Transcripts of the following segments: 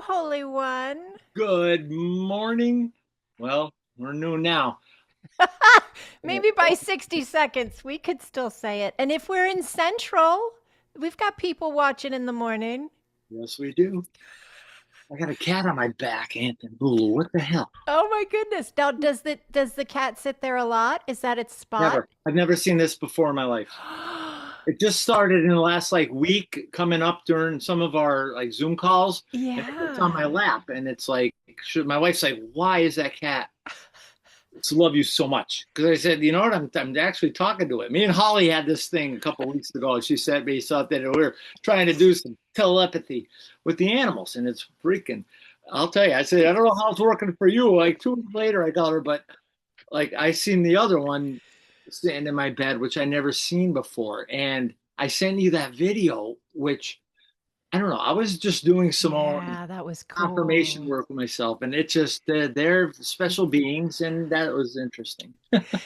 Holy One. Good morning. Well, we're noon now. Maybe by 60 seconds, we could still say it. And if we're in Central, we've got people watching in the morning. Yes, we do. I got a cat on my back, Anthony Bulu. What the hell? Oh my goodness. Now, does the cat sit there a lot? Is that its spot? Never. I've never seen this before in my life. It just started in the last week, coming up during some of our Zoom calls, and it's on my Yeah. lap, and it's my wife's like, "Why is that cat? It's love you so much?" Because I said, "You know what? I'm actually talking to it." Me and Holly had this thing a couple of weeks ago. She sent me something, and we were trying to do some telepathy with the animals, and it's freaking. I'll tell you, I said, I don't know how it's working for you. Like 2 weeks later, I got her, but I seen the other one sitting in my bed, which I never seen before, and I sent you that video, which I don't know. I was just doing some more Yeah, that was confirmation cool. work with myself, and it just they're special beings, and that was interesting.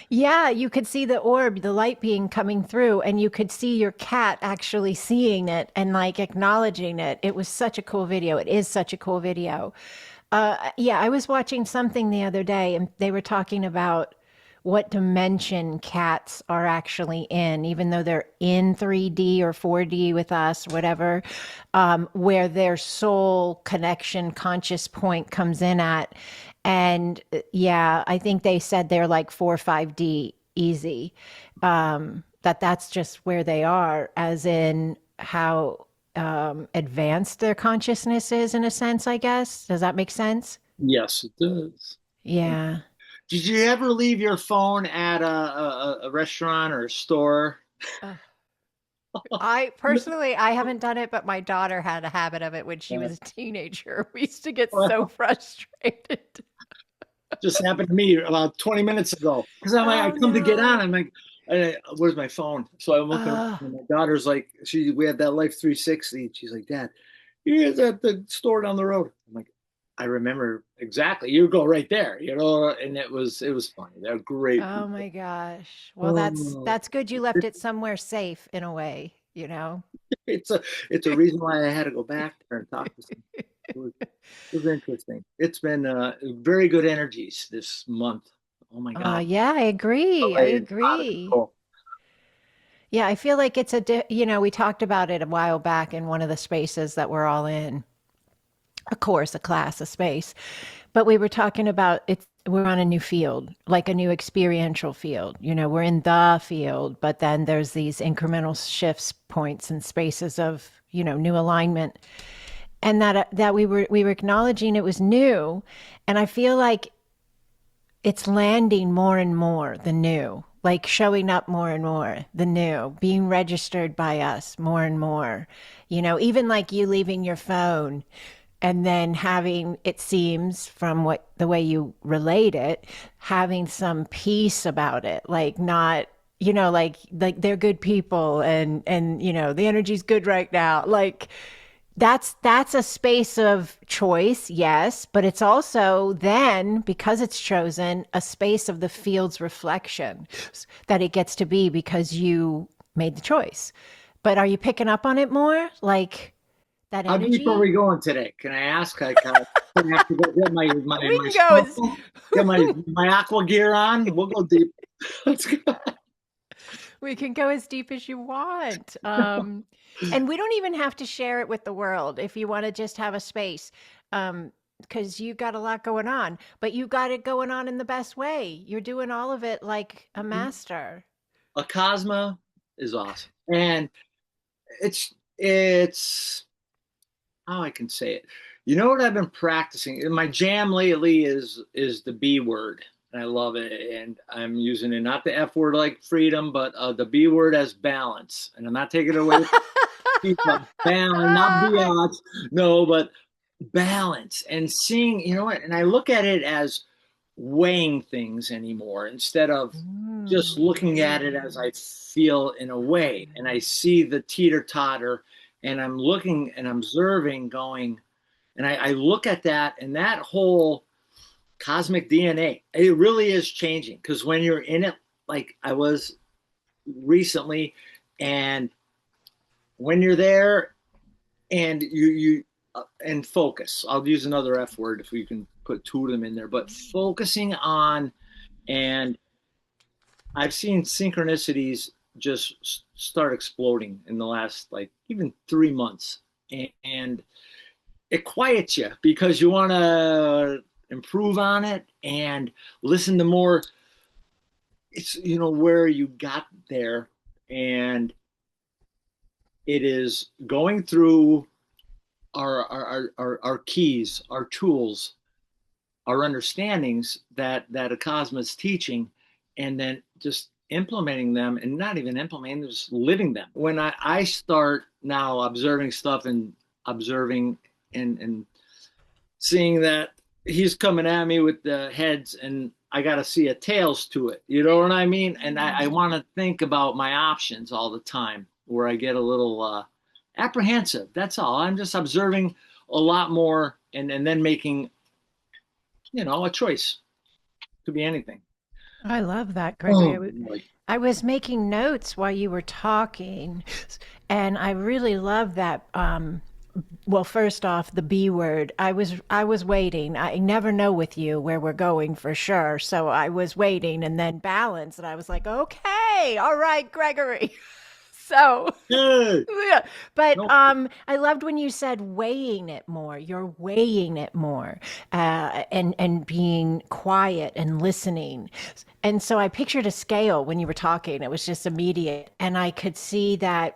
Yeah, you could see the orb, the light being coming through, and you could see your cat actually seeing it and like acknowledging it. It was such a cool video. It is such a cool video. Yeah, I was watching something the other day and they were talking about what dimension cats are actually in, even though they're in 3D or 4D with us, whatever, where their soul connection conscious point comes in at. And yeah, I think they said they're like 4 or 5D easy. That's just where they are, as in how advanced their consciousness is, in a sense, I guess. Does that make sense? Yes, it does. Yeah. Did you ever leave your phone at a restaurant or a store? Uh, I personally, I haven't done it, but my daughter had a habit of it when she was a teenager. We used to get so Well, frustrated. just happened to me about 20 minutes ago. Because I Oh come to get on, no. I'm like, where's my phone? So I'm looking around, Oh, and my daughter's like, we had that Life 360. She's like, Dad, here's at the store down the road. I'm like, I remember exactly. You go right there, and it was funny. They're great oh people. my gosh. Well, that's Oh, that's good you left it somewhere safe in a way, you know. it's a reason why I had to go back there and talk to them. It was interesting. It's been very good energies this month. Oh my God. Yeah, I agree. I LA is out of agree. control. Yeah, I feel like we talked about it a while back in one of the spaces that we're all in, a course, a class, a space. But we were talking about we're on a new field, like a new experiential field. We're in the field, but then there's these incremental shifts, points, and spaces of, new alignment. And that we were acknowledging it was new. And I feel like it's landing more and more, the new, like showing up more and more, the new, being registered by us more and more. Even like you leaving your phone and then having, it seems from what the way you relate it, having some peace about it, like not, like they're good people, and the energy's good right now, like that's a space of choice, yes, but it's also then, because it's chosen, a space of the field's reflection that it gets to be because you made the choice. But are you picking up on it more, like that How deep are energy? we going today? Can I ask? I have to go get We my can go as snorkel, get my aqua gear on. We'll go deep. Let's go. we can go as deep as you want. And we don't even have to share it with the world if you want to just have a space. Because you got a lot going on, but you got it going on in the best way. You're doing all of it like a master. Acasma is awesome, and it's how I can say it. You know what I've been practicing? My jam lately is the B word, and I love it. And I'm using it, not the F word like freedom, but the B word as balance. And I'm not taking it away from people. Balance, not biatch. No, but balance and seeing. You know what? And I look at it as weighing things anymore instead of just looking at it as I feel in a way. And I see the teeter totter, and I'm looking and observing, going, and I look at that, and that whole cosmic DNA, it really is changing, because when you're in it, like I was recently, and when you're there, and you and focus. I'll use another F word if we can put two of them in there, but focusing on, and I've seen synchronicities just start exploding in the last like even 3 months. And it quiets you because you want to improve on it and listen to more. It's, where you got there. And it is going through our keys, our tools, our understandings that Acasma is teaching, and then just implementing them, and not even implementing, just living them. When I start now observing stuff and observing and seeing that he's coming at me with the heads and I got to see a tails to it. You know what I mean? And I want to think about my options all the time, where I get a little apprehensive. That's all. I'm just observing a lot more, and then making, a choice. Could be anything. I love that, Gregory. Oh, like, I was making notes while you were talking, and I really love that. Well, first off, the B word. I was waiting. I never know with you where we're going for sure. So I was waiting, and then balance, and I was like, okay, all right, Gregory. So hey, yeah, but no, I loved when you said weighing it more. You're weighing it more, and being quiet and listening. And so I pictured a scale when you were talking. It was just immediate, and I could see that,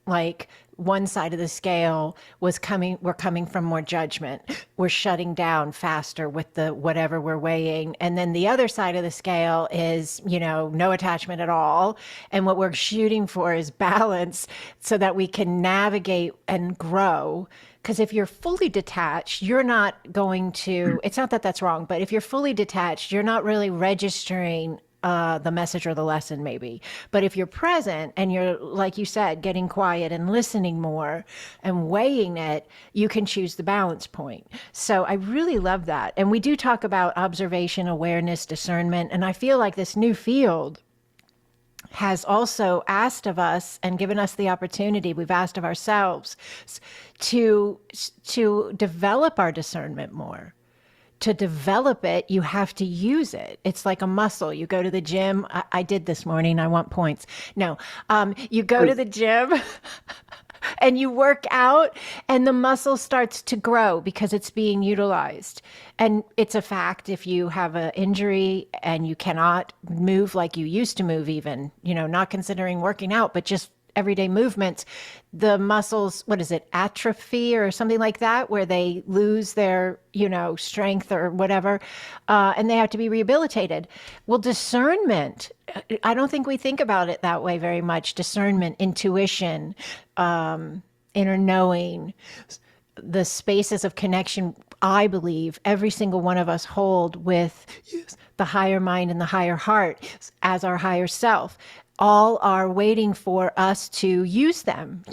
like, one side of the scale was coming, we're coming from more judgment, we're shutting down faster with the whatever we're weighing, and then the other side of the scale is, no attachment at all, and what we're shooting for is balance, so that we can navigate and grow. Because if you're fully detached, you're not going to, it's not that that's wrong, but if you're fully detached, you're not really registering the message or the lesson, maybe. But if you're present and you're, like you said, getting quiet and listening more and weighing it, you can choose the balance point. So I really love that. And we do talk about observation, awareness, discernment. And I feel like this new field has also asked of us and given us the opportunity, we've asked of ourselves, to develop our discernment more. To develop it, you have to use it. It's like a muscle. You go to the gym. I did this morning. I want points. No, you go to the gym and you work out, and the muscle starts to grow because it's being utilized. And it's a fact, if you have an injury and you cannot move like you used to move, even, not considering working out, but just everyday movements, the muscles, what is it, atrophy or something like that, where they lose their, strength or whatever, and they have to be rehabilitated. Well, discernment, I don't think we think about it that way very much. Discernment, intuition, inner knowing, the spaces of connection, I believe every single one of us hold with the higher mind and the higher heart as our higher self, all are waiting for us to use them,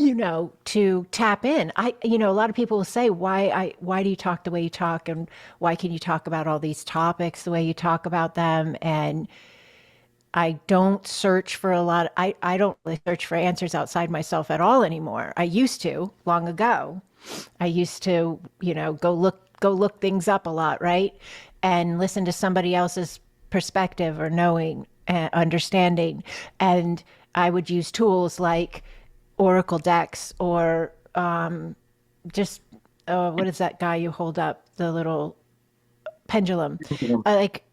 to tap in. A lot of people will say, why do you talk the way you talk? And why can you talk about all these topics the way you talk about them? And I don't search for I don't really search for answers outside myself at all anymore. I used to long ago. I used to, go look things up a lot, right? And listen to somebody else's perspective or knowing and understanding. And I would use tools like Oracle decks, or just, what is that guy you hold up? The little pendulum. Like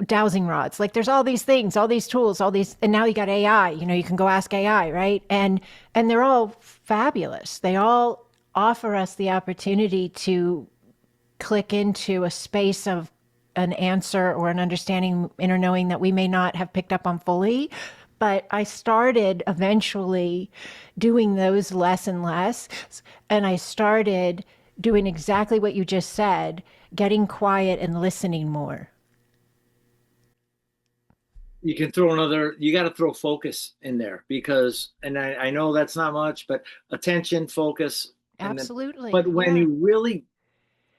dowsing rods. Like, there's all these things, all these tools, all these, and now you got AI, you can go ask AI, right? And they're all fabulous. They all offer us the opportunity to click into a space of an answer or an understanding, inner knowing, that we may not have picked up on fully. But I started eventually doing those less and less. And I started doing exactly what you just said, getting quiet and listening more. you got to throw focus in there, because, and I know that's not much, but attention, focus, and then, Absolutely. but when Yeah. you really,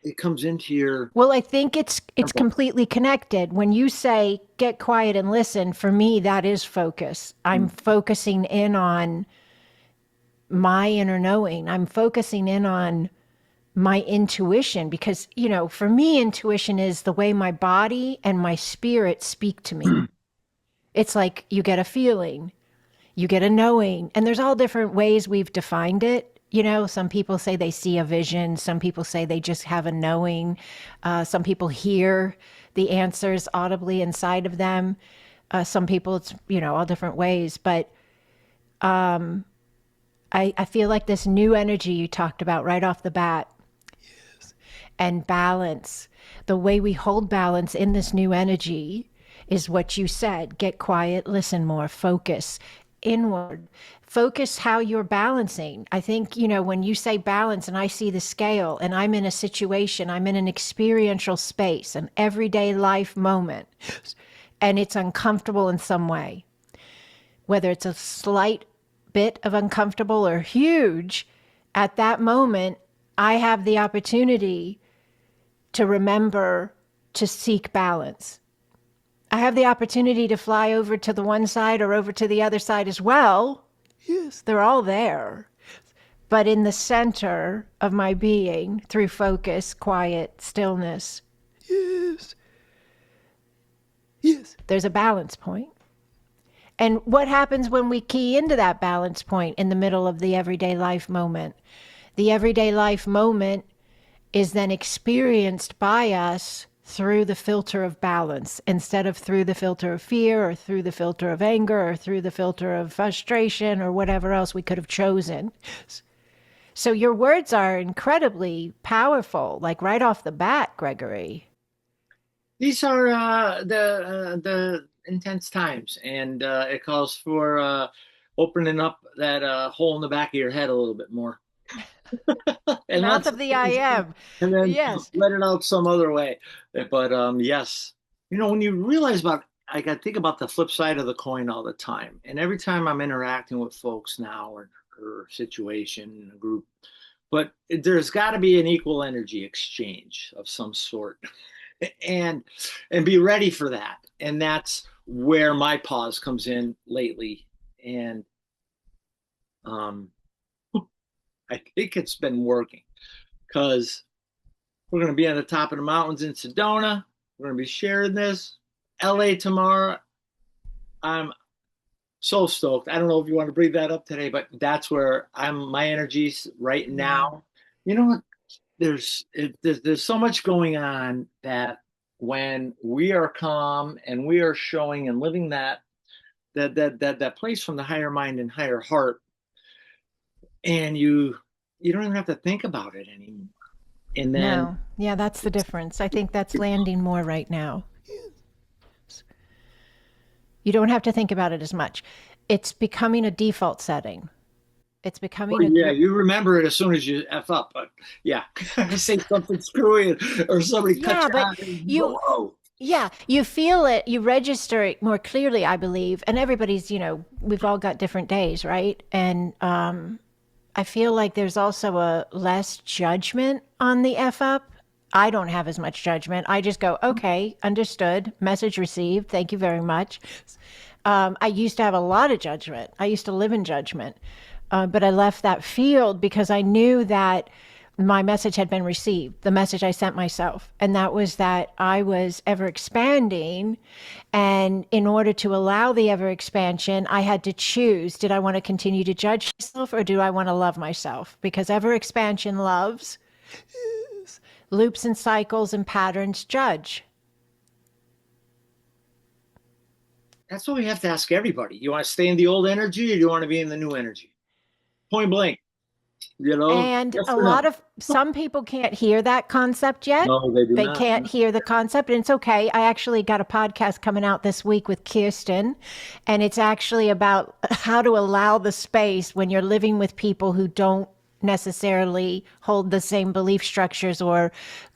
it comes into your Well, I think it's temple. completely connected. When you say get quiet and listen, for me that is focus. I'm focusing in on my inner knowing. I'm focusing in on my intuition, because, for me, intuition is the way my body and my spirit speak to me. It's like you get a feeling, you get a knowing, and there's all different ways we've defined it. Some people say they see a vision. Some people say they just have a knowing. Some people hear the answers audibly inside of them. Some people, it's, all different ways. But I feel like this new energy you talked about right off the bat, and balance, the way we hold balance in this new energy is what you said. Get quiet, listen more, focus inward, focus how you're balancing. I think, when you say balance and I see the scale and I'm in a situation, I'm in an experiential space, an everyday life moment, and it's uncomfortable in some way, whether it's a slight bit of uncomfortable or huge, at that moment, I have the opportunity to remember to seek balance. I have the opportunity to fly over to the one side or over to the other side as well. Yes, they're all there. But in the center of my being, through focus, quiet, stillness, yes, yes, there's a balance point. And what happens when we key into that balance point in the middle of the everyday life moment? The everyday life moment is then experienced by us through the filter of balance instead of through the filter of fear or through the filter of anger or through the filter of frustration or whatever else we could have chosen. So your words are incredibly powerful, like right off the bat, Gregory. These are the intense times, and it calls for opening up that hole in the back of your head a little bit more, and Mouth of the I am. and then Yes. let it out some other way. But yes, when you realize about, I got to think about the flip side of the coin all the time, and every time I'm interacting with folks now or situation in a group, but there's got to be an equal energy exchange of some sort. and be ready for that. And that's where my pause comes in lately. And I think it's been working because we're going to be on the top of the mountains in Sedona. We're going to be sharing this. LA tomorrow. I'm so stoked. I don't know if you want to bring that up today, but that's where my energy's right now. You know what? There's so much going on that when we are calm and we are showing and living that place from the higher mind and higher heart, and you don't even have to think about it anymore. And then No. Yeah, that's the difference. I think that's landing more right now. You don't have to think about it as much. It's becoming a default setting. It's becoming well, yeah, you remember it as soon as you F up, but yeah, say something screwy or somebody cuts yeah, you but out and you go, you whoa. yeah, you feel it, you register it more clearly, I believe. And everybody's, we've all got different days, right? And I feel like there's also a less judgment on the F up. I don't have as much judgment. I just go, okay, understood, message received, thank you very much. I used to have a lot of judgment. I used to live in judgment. But I left that field because I knew that my message had been received, the message I sent myself. And that was that I was ever expanding. And in order to allow the ever expansion, I had to choose, did I want to continue to judge myself or do I want to love myself? Because ever expansion loves, loops and cycles and patterns judge. That's what we have to ask everybody. You want to stay in the old energy or do you want to be in the new energy? Point blank, And yes a or lot no? of some people can't hear that concept yet. No, they do They not. can't hear the concept, and it's okay. I actually got a podcast coming out this week with Kirsten, and it's actually about how to allow the space when you're living with people who don't necessarily hold the same belief structures or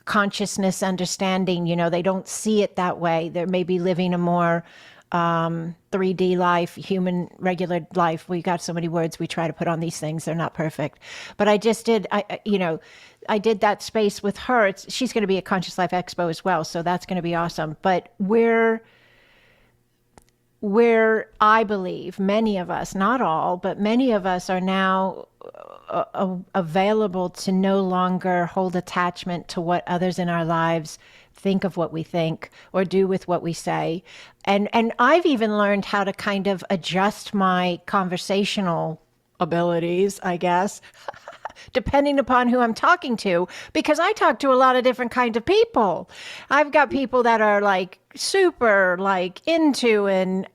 consciousness understanding. They don't see it that way. They may be living a more 3D life, human regular life. We got so many words we try to put on these things. They're not perfect. But I just did, I did that space with her. She's going to be at Conscious Life Expo as well. So that's going to be awesome. But where I believe many of us, not all, but many of us are now available to no longer hold attachment to what others in our lives think of what we think or do with what we say. And I've even learned how to kind of adjust my conversational abilities, I guess, depending upon who I'm talking to, because I talk to a lot of different kinds of people. I've got people that are like super like into and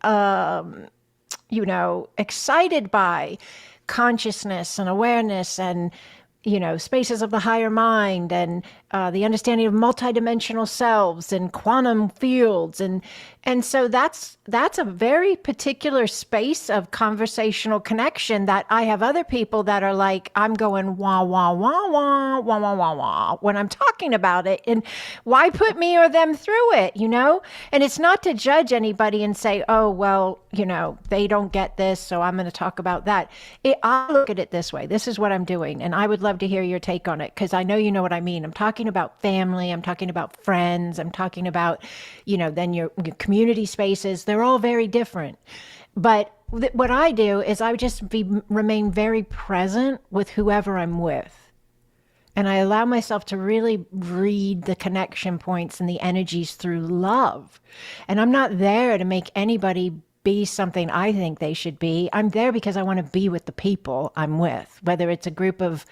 excited by consciousness and awareness and, spaces of the higher mind and the understanding of multidimensional selves and quantum fields. And so that's a very particular space of conversational connection that I have other people that are like, I'm going wah, wah, wah, wah, wah, wah, wah, wah, when I'm talking about it. And why put me or them through it, And it's not to judge anybody and say, oh, well, they don't get this, so I'm going to talk about that. I look at it this way. This is what I'm doing. And I would love to hear your take on it because I know you know what I mean. I'm talking about family. I'm talking about friends. I'm talking about, then your community spaces. They're all very different. But what I do is I just remain very present with whoever I'm with. And I allow myself to really read the connection points and the energies through love. And I'm not there to make anybody be something I think they should be. I'm there because I want to be with the people I'm with, whether it's a group of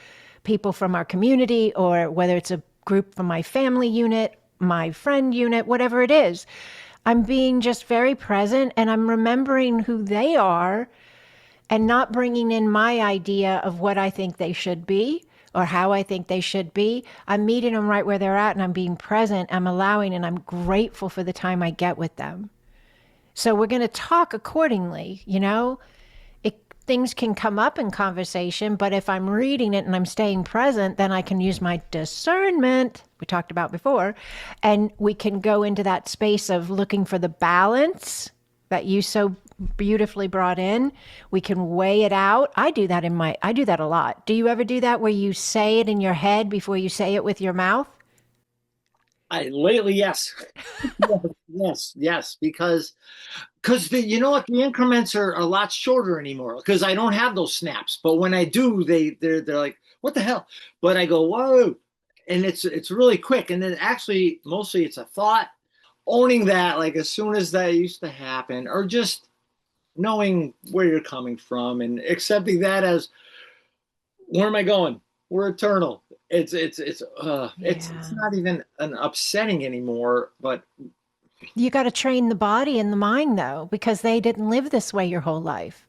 people from our community or whether it's a group from my family unit, my friend unit, whatever it is. I'm being just very present and I'm remembering who they are and not bringing in my idea of what I think they should be or how I think they should be. I'm meeting them right where they're at and I'm being present. I'm allowing and I'm grateful for the time I get with them. So we're going to talk accordingly, things can come up in conversation, but if I'm reading it and I'm staying present, then I can use my discernment we talked about before, and we can go into that space of looking for the balance that you so beautifully brought in. We can weigh it out. I do that a lot. Do you ever do that where you say it in your head before you say it with your mouth? Lately, yes. Yes, because you know what, the increments are a lot shorter anymore because I don't have those snaps. But when I do, they're like, what the hell? But I go, whoa, and it's really quick. And then actually, mostly it's a thought. Owning that, like as soon as that used to happen, or just knowing where you're coming from and accepting that as, where am I going? We're eternal. It's not even an upsetting anymore, but You got to train the body and the mind though, because they didn't live this way your whole life.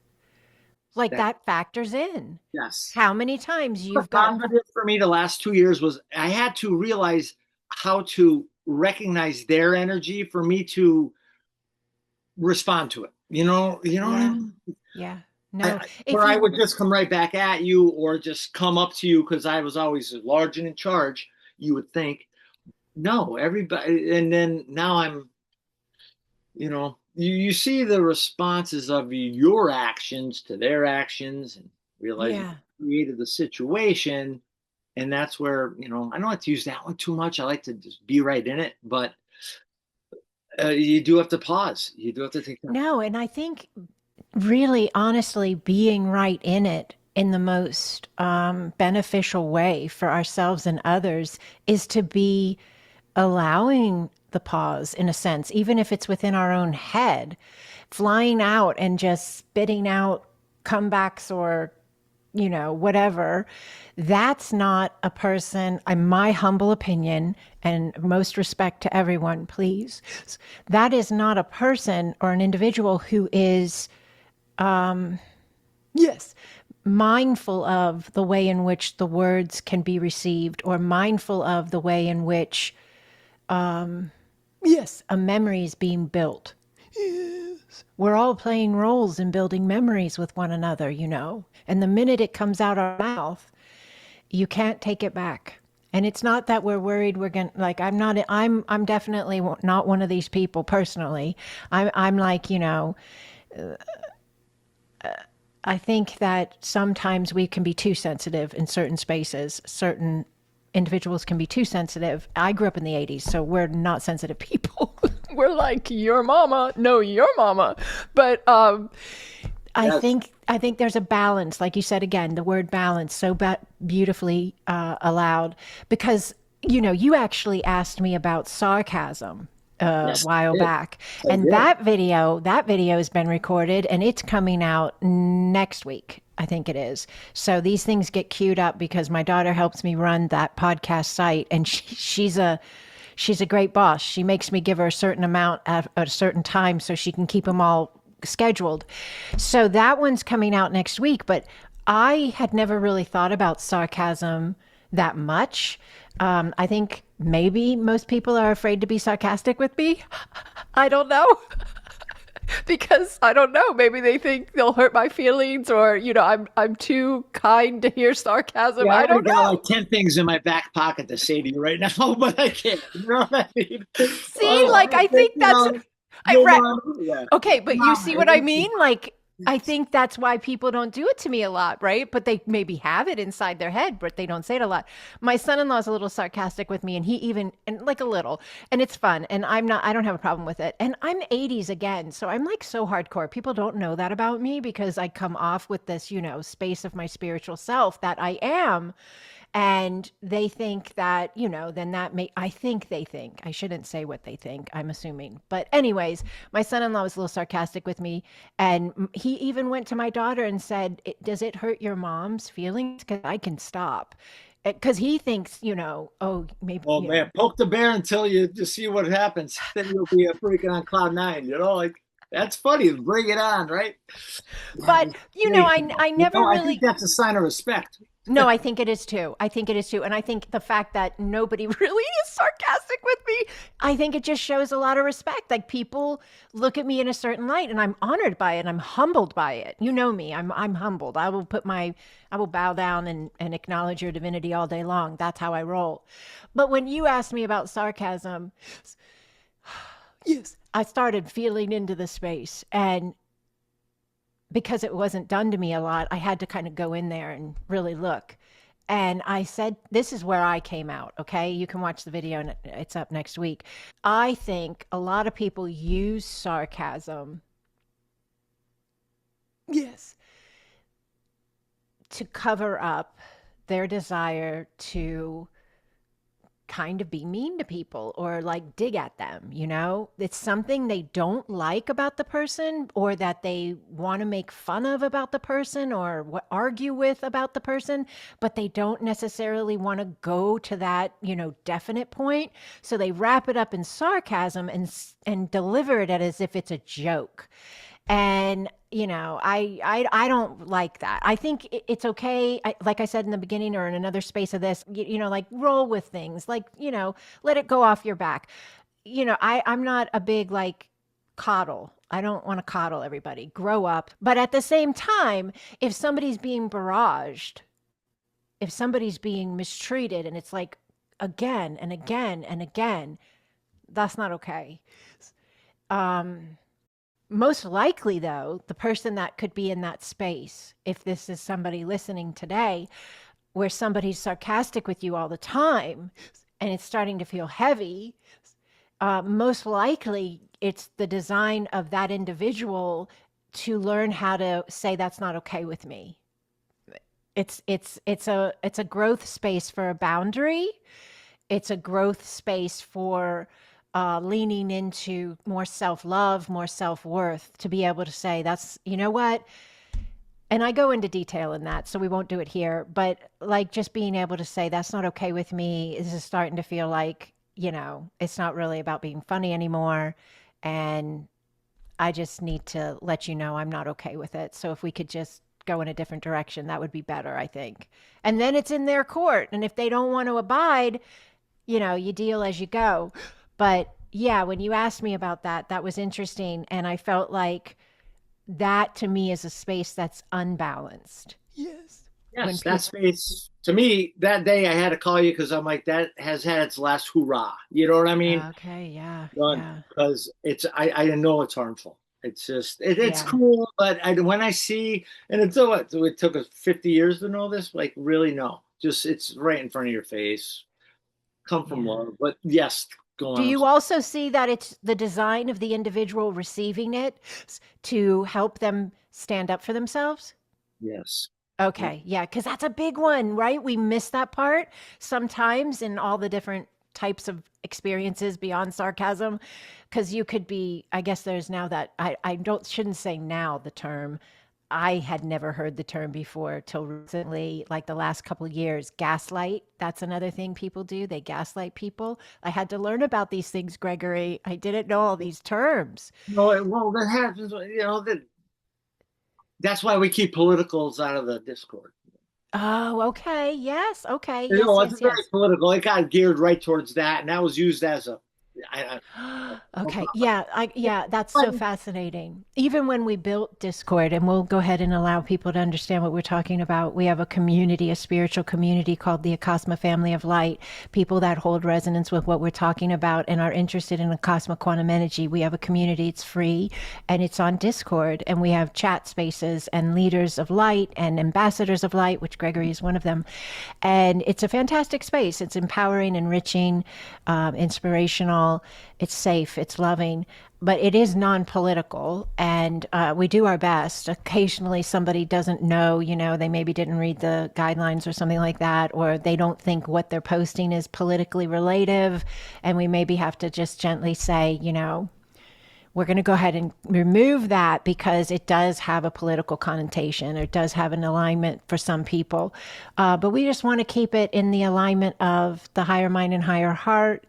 Like that, that factors in. yes. How many times The you've got, positive for me the last 2 years was I had to realize how to recognize their energy for me to respond to it. What I yeah, mean? yeah. No, Where if I you, would just come right back at you or just come up to you because I was always large and in charge, you would think. No, everybody. And then now you see the responses of your actions to their actions and realize you yeah. created the situation. And that's where, I don't like to use that one too much. I like to just be right in it, but you do have to pause. You do have to take time. No, and I think really honestly being right in it in the most beneficial way for ourselves and others is to be allowing the pause in a sense, even if it's within our own head, flying out and just spitting out comebacks or whatever. That's not a person, in my humble opinion, and most respect to everyone, please. That is not a person or an individual who is, yes, mindful of the way in which the words can be received or mindful of the way in which, yes, a memory is being built. Yes. We're all playing roles in building memories with one another, And the minute it comes out our mouth, you can't take it back. And it's not that we're worried we're going to, like, I'm definitely not one of these people personally. I'm like, I think that sometimes we can be too sensitive in certain spaces. Certain individuals can be too sensitive. I grew up in the 80s, so we're not sensitive people. We're like, your mama, no, your mama. But Yes. I think there's a balance, like you said again, the word balance, so beautifully allowed, because you actually asked me about sarcasm a Yes, while I did. back, I and did. that video has been recorded and it's coming out next week. I think it is. So these things get queued up because my daughter helps me run that podcast site, and she's a great boss. She makes me give her a certain amount at a certain time so she can keep them all scheduled. So that one's coming out next week, but I had never really thought about sarcasm that much. I think maybe most people are afraid to be sarcastic with me. I don't know. Because I don't know, maybe they think they'll hurt my feelings, or I'm too kind to hear sarcasm. Yeah, I I already don't got like know. 10 things in my back pocket to say to you right now, but I can't. You know what I mean? See, like I Think, think that's I move read. on. Yeah. Okay, but Come you on, see man. what I mean? Like, I Yes. think that's why people don't do it to me a lot, right? But they maybe have it inside their head, but they don't say it a lot. My son-in-law is a little sarcastic with me, and and like a little, and it's fun. And I don't have a problem with it. And I'm 80s again. So I'm like so hardcore. People don't know that about me because I come off with this, space of my spiritual self that I am, and they think that then I think they think, I shouldn't say what they think, I'm assuming, but anyways, my son-in-law was a little sarcastic with me, and he even went to my daughter and said, does it hurt your mom's feelings, because I can stop, because he thinks, oh, maybe, Oh man, poke the bear until you just see what happens. Then you'll be a freaking on cloud nine. Like that's funny. Bring it on, right? but I never I think really. that's a sign of respect. No, I think it is too. I think it is too. And I think the fact that nobody really is sarcastic with me, I think it just shows a lot of respect. Like people look at me in a certain light, and I'm honored by it. I'm humbled by it. You know me. I'm humbled. I will bow down and acknowledge your divinity all day long. That's how I roll. But when you asked me about sarcasm, yes, I started feeling into the space, and because it wasn't done to me a lot, I had to kind of go in there and really look. And I said, this is where I came out. Okay. You can watch the video and it's up next week. I think a lot of people use sarcasm, yes, to cover up their desire to kind of be mean to people or like dig at them, It's something they don't like about the person, or that they want to make fun of about the person, or argue with about the person, but they don't necessarily want to go to that, definite point. So they wrap it up in sarcasm and deliver it as if it's a joke. And I don't like that. I think it's okay, like I said in the beginning or in another space of this, like roll with things, like let it go off your back. I'm not a big like coddle. I don't want to coddle everybody. Grow up. But at the same time, if somebody's being barraged, if somebody's being mistreated, and it's like again and again and again, that's not okay. um Most likely, though, the person that could be in that space, if this is somebody listening today, where somebody's sarcastic with you all the time and it's starting to feel heavy, most likely it's the design of that individual to learn how to say that's not okay with me. It's a growth space for a boundary. It's a growth space for leaning into more self love, more self worth, to be able to say, that's, what? And I go into detail in that, so we won't do it here. But like just being able to say, that's not okay with me, is just starting to feel like, it's not really about being funny anymore. And I just need to let you know I'm not okay with it. So if we could just go in a different direction, that would be better, I think. And then it's in their court. And if they don't want to abide, you deal as you go. But yeah, when you asked me about that, that was interesting. And I felt like that to me is a space that's unbalanced. Yes. When Yes, that people, space to me that day I had to call you because I'm like that has had its last hurrah. You know what I mean? okay, yeah, Done. yeah, Because I know it's harmful. It's just it's yeah, cool, but when I see and it took us 50 years to know this, like really no. Just it's right in front of your face. Come from yeah. love. But yes, going Do on. you also see that it's the design of the individual receiving it to help them stand up for themselves? Yes. Yeah. Okay, yeah, because that's a big one, right? We miss that part sometimes in all the different types of experiences beyond sarcasm. Because you could be, I guess there's now that I don't shouldn't say now the term. I had never heard the term before till recently, like the last couple of years. Gaslight. That's another thing people do. They gaslight people. I had to learn about these things, Gregory. I didn't know all these terms. Well, that happens. That's why we keep politicals out of the Discord. Oh, okay. Yes. Okay. Yes, It's yes, very yes. political. It got geared right towards that, and that was used as a. I, Okay. Yeah. Yeah, that's I, so fascinating. Even when we built Discord, and we'll go ahead and allow people to understand what we're talking about, we have a community, a spiritual community called the Acasma Family of Light, people that hold resonance with what we're talking about and are interested in Acasma quantum energy. We have a community, it's free, and it's on Discord, and we have chat spaces and leaders of light and ambassadors of light, which Gregory is one of them. And it's a fantastic space. It's empowering, enriching, inspirational. It's safe, it's loving, but it is non political. And we do our best. Occasionally, somebody doesn't know, they maybe didn't read the guidelines or something like that, or they don't think what they're posting is politically relative. And we maybe have to just gently say, we're going to go ahead and remove that because it does have a political connotation. It does have an alignment for some people. But we just want to keep it in the alignment of the higher mind and higher heart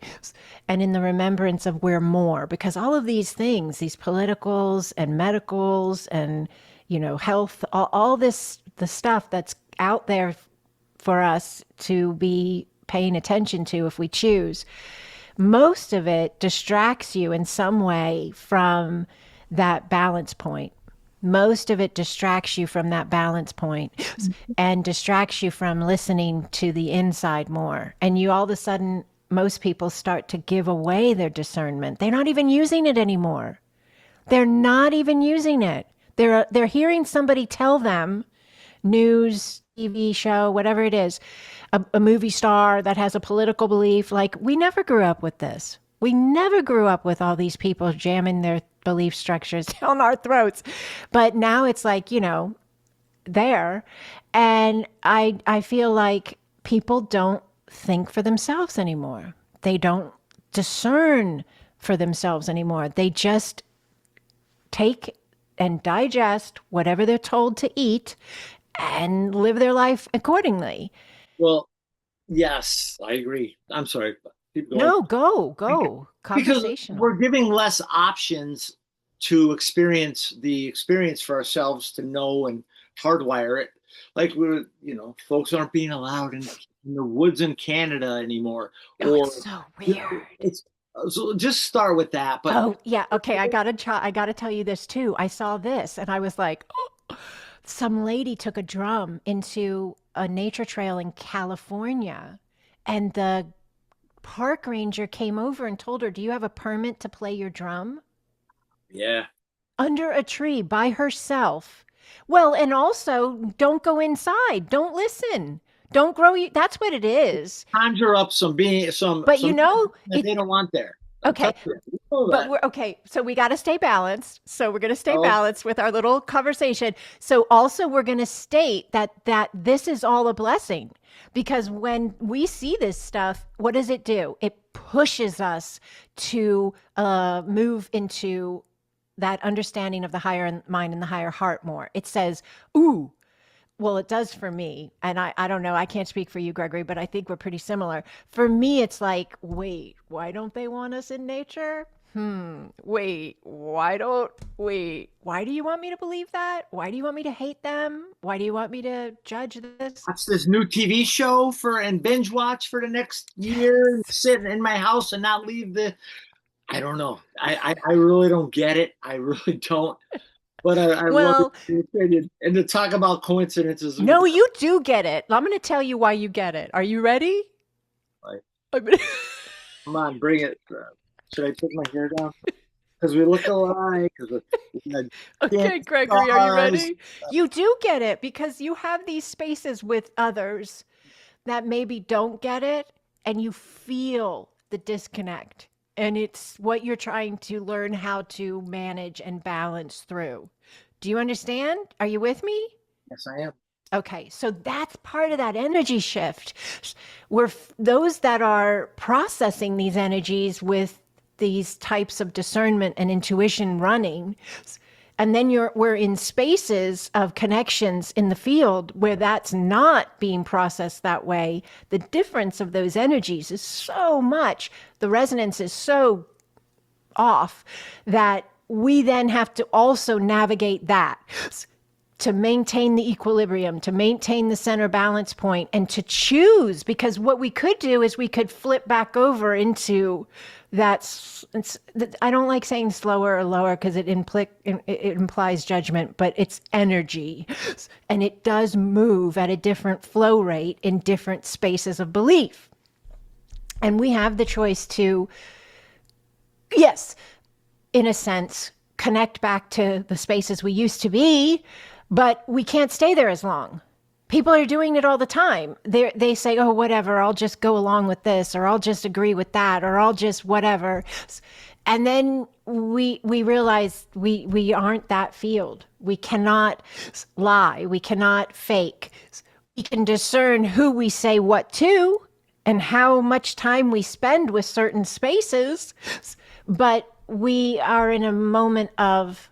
and in the remembrance of we're more. Because all of these things, these politicals and medicals and, health, all this, the stuff that's out there for us to be paying attention to if we choose, most of it distracts you in some way from that balance point. Most of it distracts you from that balance point and distracts you from listening to the inside more. And you all of a sudden, most people start to give away their discernment. They're not even using it anymore. They're not even using it. They're hearing somebody tell them, news, TV show, whatever it is, a movie star that has a political belief. Like, we never grew up with this. We never grew up with all these people jamming their belief structures down our throats. But now it's like, there. And I feel like people don't think for themselves anymore. They don't discern for themselves anymore. They just take and digest whatever they're told to eat and live their life accordingly. well, yes, I agree. I'm sorry. Keep going. No, go. Because Conversational. we're giving less options to experience the experience for ourselves to know and hardwire it. Like folks aren't being allowed in the woods in Canada anymore, Oh, it's or so weird. it's so just start with that. But Oh, yeah. Okay, I gotta tell you this too. I saw this and I was like, oh. Some lady took a drum into a nature trail in California, and the park ranger came over and told her, "Do you have a permit to play your drum?" yeah, Under a tree by herself. Well, and also don't go inside. Don't listen. Don't grow you. That's what it is. conjure up some being some But some that it they don't want there. I'm telling okay. you, you know But that. we're okay. So we got to stay balanced. So we're going to stay Oh, balanced with our little conversation. So also we're going to state that this is all a blessing, because when we see this stuff, what does it do? It pushes us to move into that understanding of the higher mind and the higher heart more. It says, "Ooh, well, it does for me." And I don't know, I can't speak for you, Gregory, but I think we're pretty similar. For me, it's like, wait, why don't they want us in nature? Wait, why do you want me to believe that? Why do you want me to hate them? Why do you want me to judge this? watch this new TV show and binge watch for the next year, and Yes. sit in my house and not leave the. I don't know. I really don't get it. I really don't. But I love Well, your opinion. And to talk about coincidences, we could no, talk you do get it. I'm going to tell you why you get it. Are you ready? like, I'm gonna- come on, bring it. Should I take my hair down? Because we look alike. Because we had Okay, dance Gregory, are you stars. ready? You do get it because you have these spaces with others that maybe don't get it, and you feel the disconnect. and it's what you're trying to learn how to manage and balance through. Do you understand? Are you with me? Yes, I am. Okay, so that's part of that energy shift. We're those that are processing these energies with these types of discernment and intuition running. And then we're in spaces of connections in the field where that's not being processed that way. The difference of those energies is so much. The resonance is so off that we then have to also navigate that to maintain the equilibrium, to maintain the center balance point, and to choose. Because what we could do is we could flip back over into that. I don't like saying slower or lower because it implies judgment, but it's energy. And it does move at a different flow rate in different spaces of belief. And we have the choice to, yes, in a sense, connect back to the spaces we used to be, but we can't stay there as long. People are doing it all the time. They say, oh, whatever, I'll just go along with this, or I'll just agree with that, or I'll just whatever. And then we realize we aren't that field. We cannot lie. We cannot fake. We can discern who we say what to and how much time we spend with certain spaces, but we are in a moment of,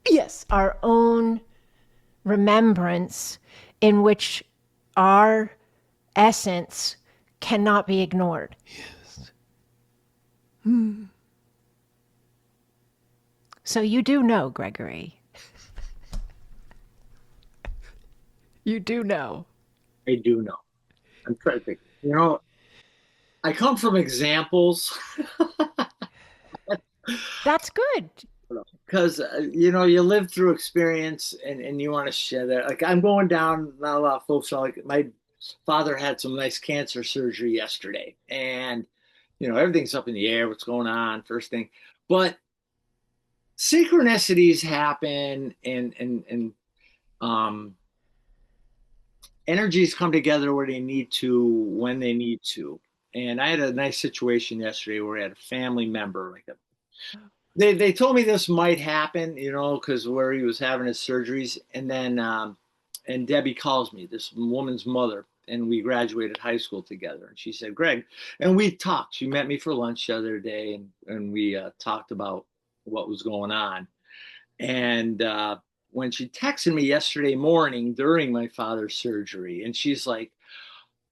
yes, our own remembrance in which our essence cannot be ignored. Yes. So you do know, Gregory. You do know. I do know. I'm trying to think. I come from examples That's good. because you live through experience and you want to share that. Like I'm going down, not a lot of folks are like my father had some nice cancer surgery yesterday, and everything's up in the air. What's going on? First thing, but synchronicities happen, and um, energies come together where they need to when they need to. And I had a nice situation yesterday where I had a family member, they told me this might happen, because where he was having his surgeries, and then and Debbie calls me, this woman's mother, and we graduated high school together. And she said, Greg, and we talked. She met me for lunch the other day, and we talked about what was going on. And when she texted me yesterday morning during my father's surgery, and she's like,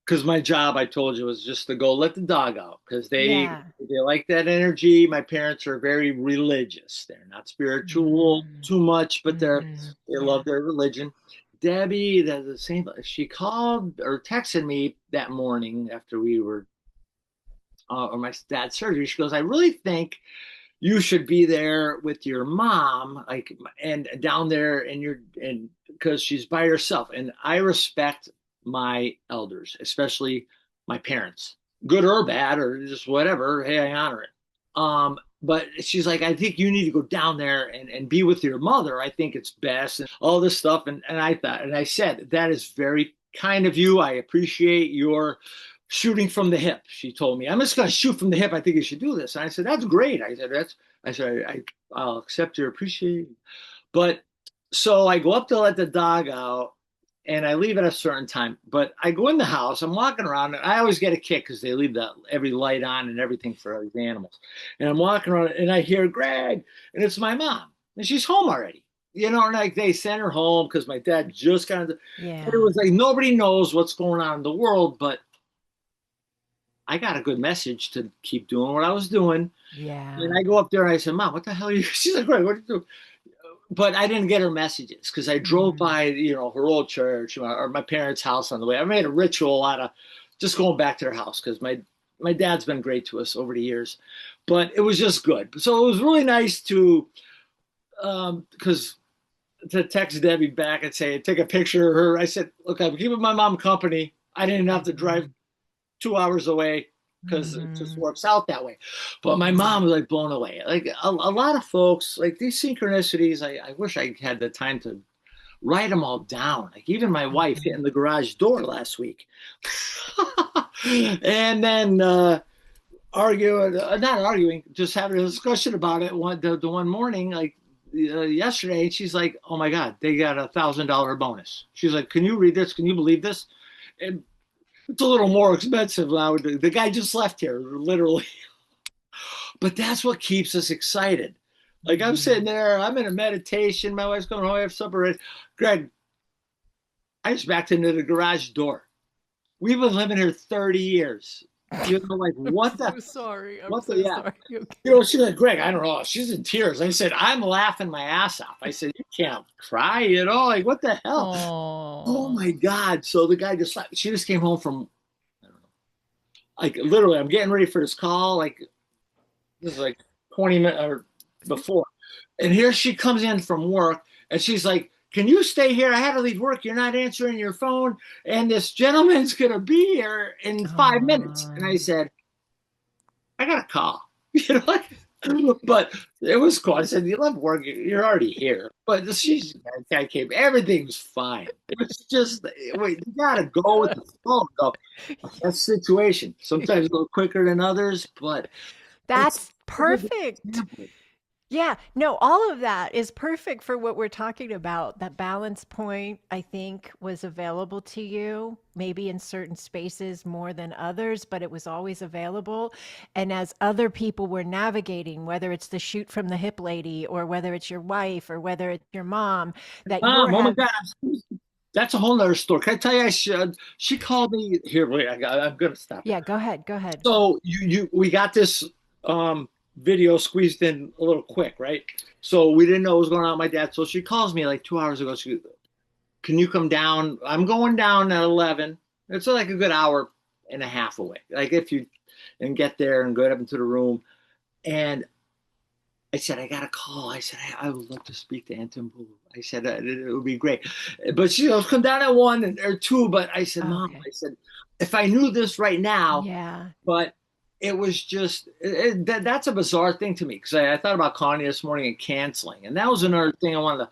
because my job, I told you, was just to go let the dog out because Yeah. they like that energy. My parents are very religious. They're not spiritual Mm-hmm. too much, but Mm-hmm. they Yeah. love their religion. Debbie, that's the same. She called or texted me that morning after we were or my dad's surgery. She goes, I really think you should be there with your mom, like, and down there, and because she's by herself. And I respect my elders, especially my parents, good or bad or just whatever. Hey, I honor it. But she's like, I think you need to go down there and be with your mother. I think it's best, and all this stuff. And I thought, and I said, that is very kind of you. I appreciate your shooting from the hip. She told me, I'm just going to shoot from the hip. I think you should do this. And I said, that's great. I said, I'll accept your appreciation. But so I go up to let the dog out and I leave at a certain time. But I go in the house, I'm walking around, and I always get a kick because they leave every light on and everything for these animals. And I'm walking around and I hear Greg, and it's my mom. And she's home already. And like they sent her home because my dad just got into it. Yeah. Was like nobody knows what's going on in the world, but I got a good message to keep doing what I was doing. And Yeah. I go up there and I said, Mom, what the hell are you? She's like, Greg, what are you doing? But I didn't get her messages because I drove Mm-hmm. by, her old church or my parents' house on the way. I made a ritual out of just going back to their house because my dad's been great to us over the years. But it was just good. So it was really nice because to text Debbie back and say, take a picture of her. I said, look, I'm keeping my mom company. I didn't have to drive 2 hours away because it just Mm-hmm. works out that way. But my mom Mm-hmm. was like blown away. Like a lot of folks, like these synchronicities, I wish I had the time to write them all down. Like even my wife Mm-hmm. hitting the garage door last week. And then arguing, not arguing, just having a discussion about it the one morning, like yesterday. And she's like, "Oh my God, they got $1,000 bonus." She's like, "Can you read this? Can you believe this?" And it's a little more expensive now. The guy just left here, literally. But that's what keeps us excited. Like I'm sitting there, I'm in a meditation. My wife's going home, I have supper. Greg, I just backed into the garage door. We've been living here 30 years. You know, like I'm what the, so sorry. I'm what the, so yeah. sorry. You know, she's like, Greg, I don't know. She's in tears. I said, I'm laughing my ass off. I said, you can't cry, you know, like what the hell? Oh Oh, my God. So the guy just, she just came home from, I don't know, like literally, I'm getting ready for this call. Like this is like 20 minutes or before. And here she comes in from work and she's like, "Can you stay here? I had to leave work. You're not answering your phone. And this gentleman's going to be here in 5 minutes." And I Oh, said, "I got a call." You know, like, but it was cool. I said, "You love work. You're already here." But she's, I came, everything was fine. It was just, wait, you got to go with the flow. Though. That's the situation. Sometimes a little quicker than others, but it's that's a good perfect. example. Yeah, no, all of that is perfect for what we're talking about. That balance point, I think, was available to you, maybe in certain spaces more than others, but it was always available. And as other people were navigating, whether it's the shoot from the hip lady, or whether it's your wife, or whether it's your mom, that you're Mom, oh my having, God, that's a whole nother story. Can I tell you? I should. She called me here. Wait, I'm gonna stop it. yeah, go ahead, go ahead. So we got this video squeezed in a little quick, right? So we didn't know what was going on with my dad. So she calls me like 2 hours ago. She, "Can you come down? I'm going down at 11. It's like a good hour and a half away. Like if you and get there and go up into the room." And I said, "I got a call." I said, I would love to speak to Anton Boo. I said, it would be great. But she goes, "Come down at 1 or 2." But I said, "Mom," Okay. I said, "if I knew this right now," Yeah. but it was just, that's a bizarre thing to me because I thought about calling you this morning and canceling. And that was another thing I wanted to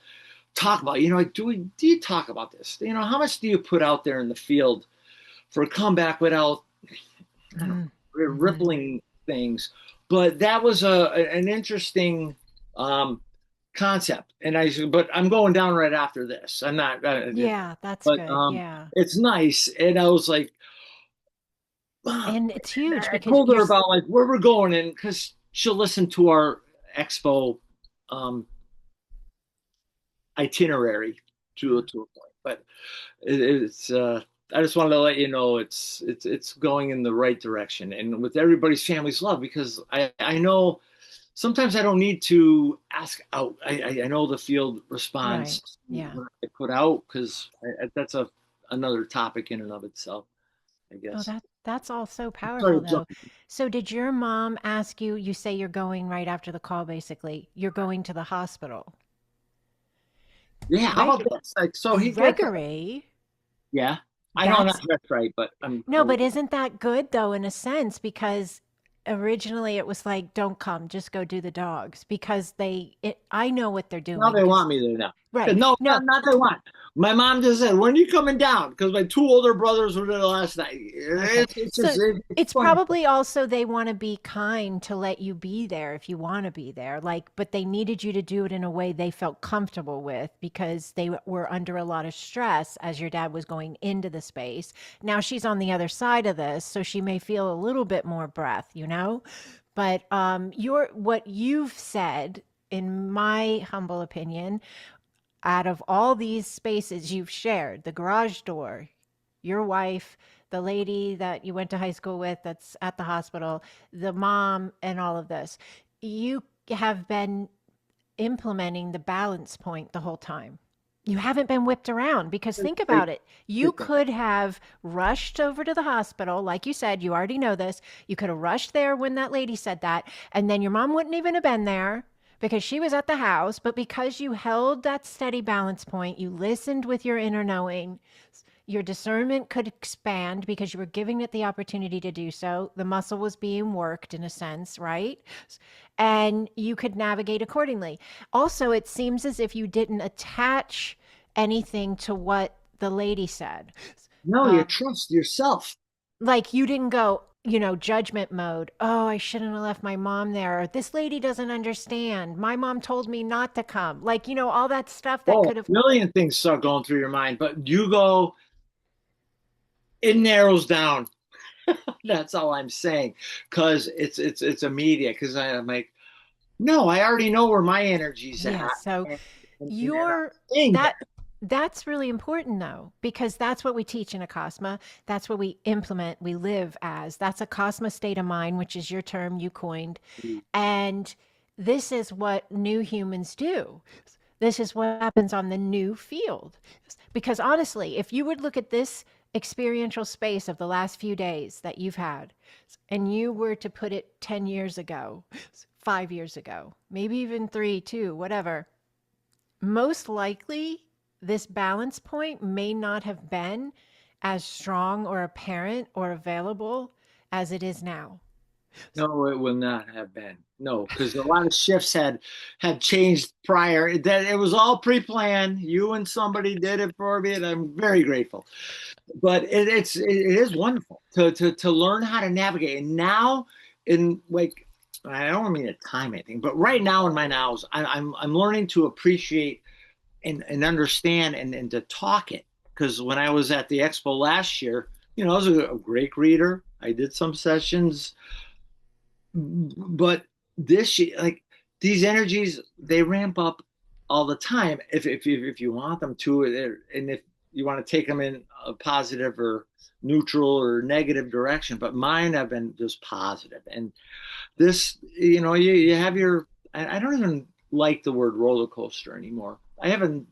talk about. You know, like, do you talk about this? You know, how much do you put out there in the field for a comeback without, I don't know, Mm-hmm. rippling things? But that was an interesting um, concept. And I said, but I'm going down right after this. I'm not, Yeah, that's but good. Yeah. it's nice. And I was like, wow. And it's huge I because told her about like where we're going, and because she'll listen to our Expo um, itinerary to a point. But it's I just wanted to let you know it's going in the right direction, and with everybody's family's love, because I know sometimes I don't need to ask out. I know the field right. responds to Yeah. what I put out because that's another topic in and of itself, I Oh, guess. that's all so Sorry powerful to though. jump. So did your mom ask you, you say you're going right after the call basically. You're going to the hospital, Yeah, how right? about this? Like, so he gets, Gregory, yeah. I know not that's that's right, but I'm. no, but isn't that good though in a sense because originally it was like don't come, just go do the dogs because I know what they're Now doing they because want me there now. right. No, No, not they want. My mom just said, "When are you coming down?" Because my two older brothers were there last night. okay. It's just So it's it's funny. probably also they want to be kind to let you be there if you want to be there. Like, but they needed you to do it in a way they felt comfortable with because they were under a lot of stress as your dad was going into the space. Now she's on the other side of this, so she may feel a little bit more breath, you know? But your what you've said, in my humble opinion, out of all these spaces you've shared, the garage door, your wife, the lady that you went to high school with that's at the hospital, the mom, and all of this, you have been implementing the balance point the whole time. You haven't been whipped around because think Great, about it. You great thing. could have rushed over to the hospital. Like you said, you already know this. You could have rushed there when that lady said that, and then your mom wouldn't even have been there because she was at the house. But because you held that steady balance point, you listened with your inner knowing, your discernment could expand because you were giving it the opportunity to do so. The muscle was being worked in a sense, right? And you could navigate accordingly. Also, it seems as if you didn't attach anything to what the lady said. No, you Um, trust yourself. like you didn't go, judgment mode. Oh, I shouldn't have left my mom there. Or, this lady doesn't understand. My mom told me not to come. Like, all that stuff that Oh, could have. a million things start going through your mind, but you go, it narrows down. That's all I'm saying, because it's immediate. Because I'm like, no, I already know where my energy's at, Yes. So and, and I'm you're staying there. that that's really important though, because that's what we teach in Acasma. That's what we implement, we live as. That's Acasma state of mind, which is your term you coined. And this is what new humans do. This is what happens on the new field. Because honestly, if you would look at this experiential space of the last few days that you've had, and you were to put it 10 years ago, 5 years ago, maybe even three, two, whatever, most likely this balance point may not have been as strong or apparent or available as it is now. No, it will not have been. No, because a lot of shifts had changed prior. That it was all pre-planned. You and somebody did it for me, and I'm very grateful. But it is wonderful to learn how to navigate. And now, in like, I don't mean to time anything, but right now in my nows, I'm learning to appreciate and understand and to talk it. Because when I was at the Expo last year, I was a great reader. I did some sessions, but this year, like, these energies, they ramp up all the time if you want them to, and if you want to take them in a positive or neutral or negative direction. But mine have been just positive. And this, you have your, I don't even like the word roller coaster anymore. I haven't.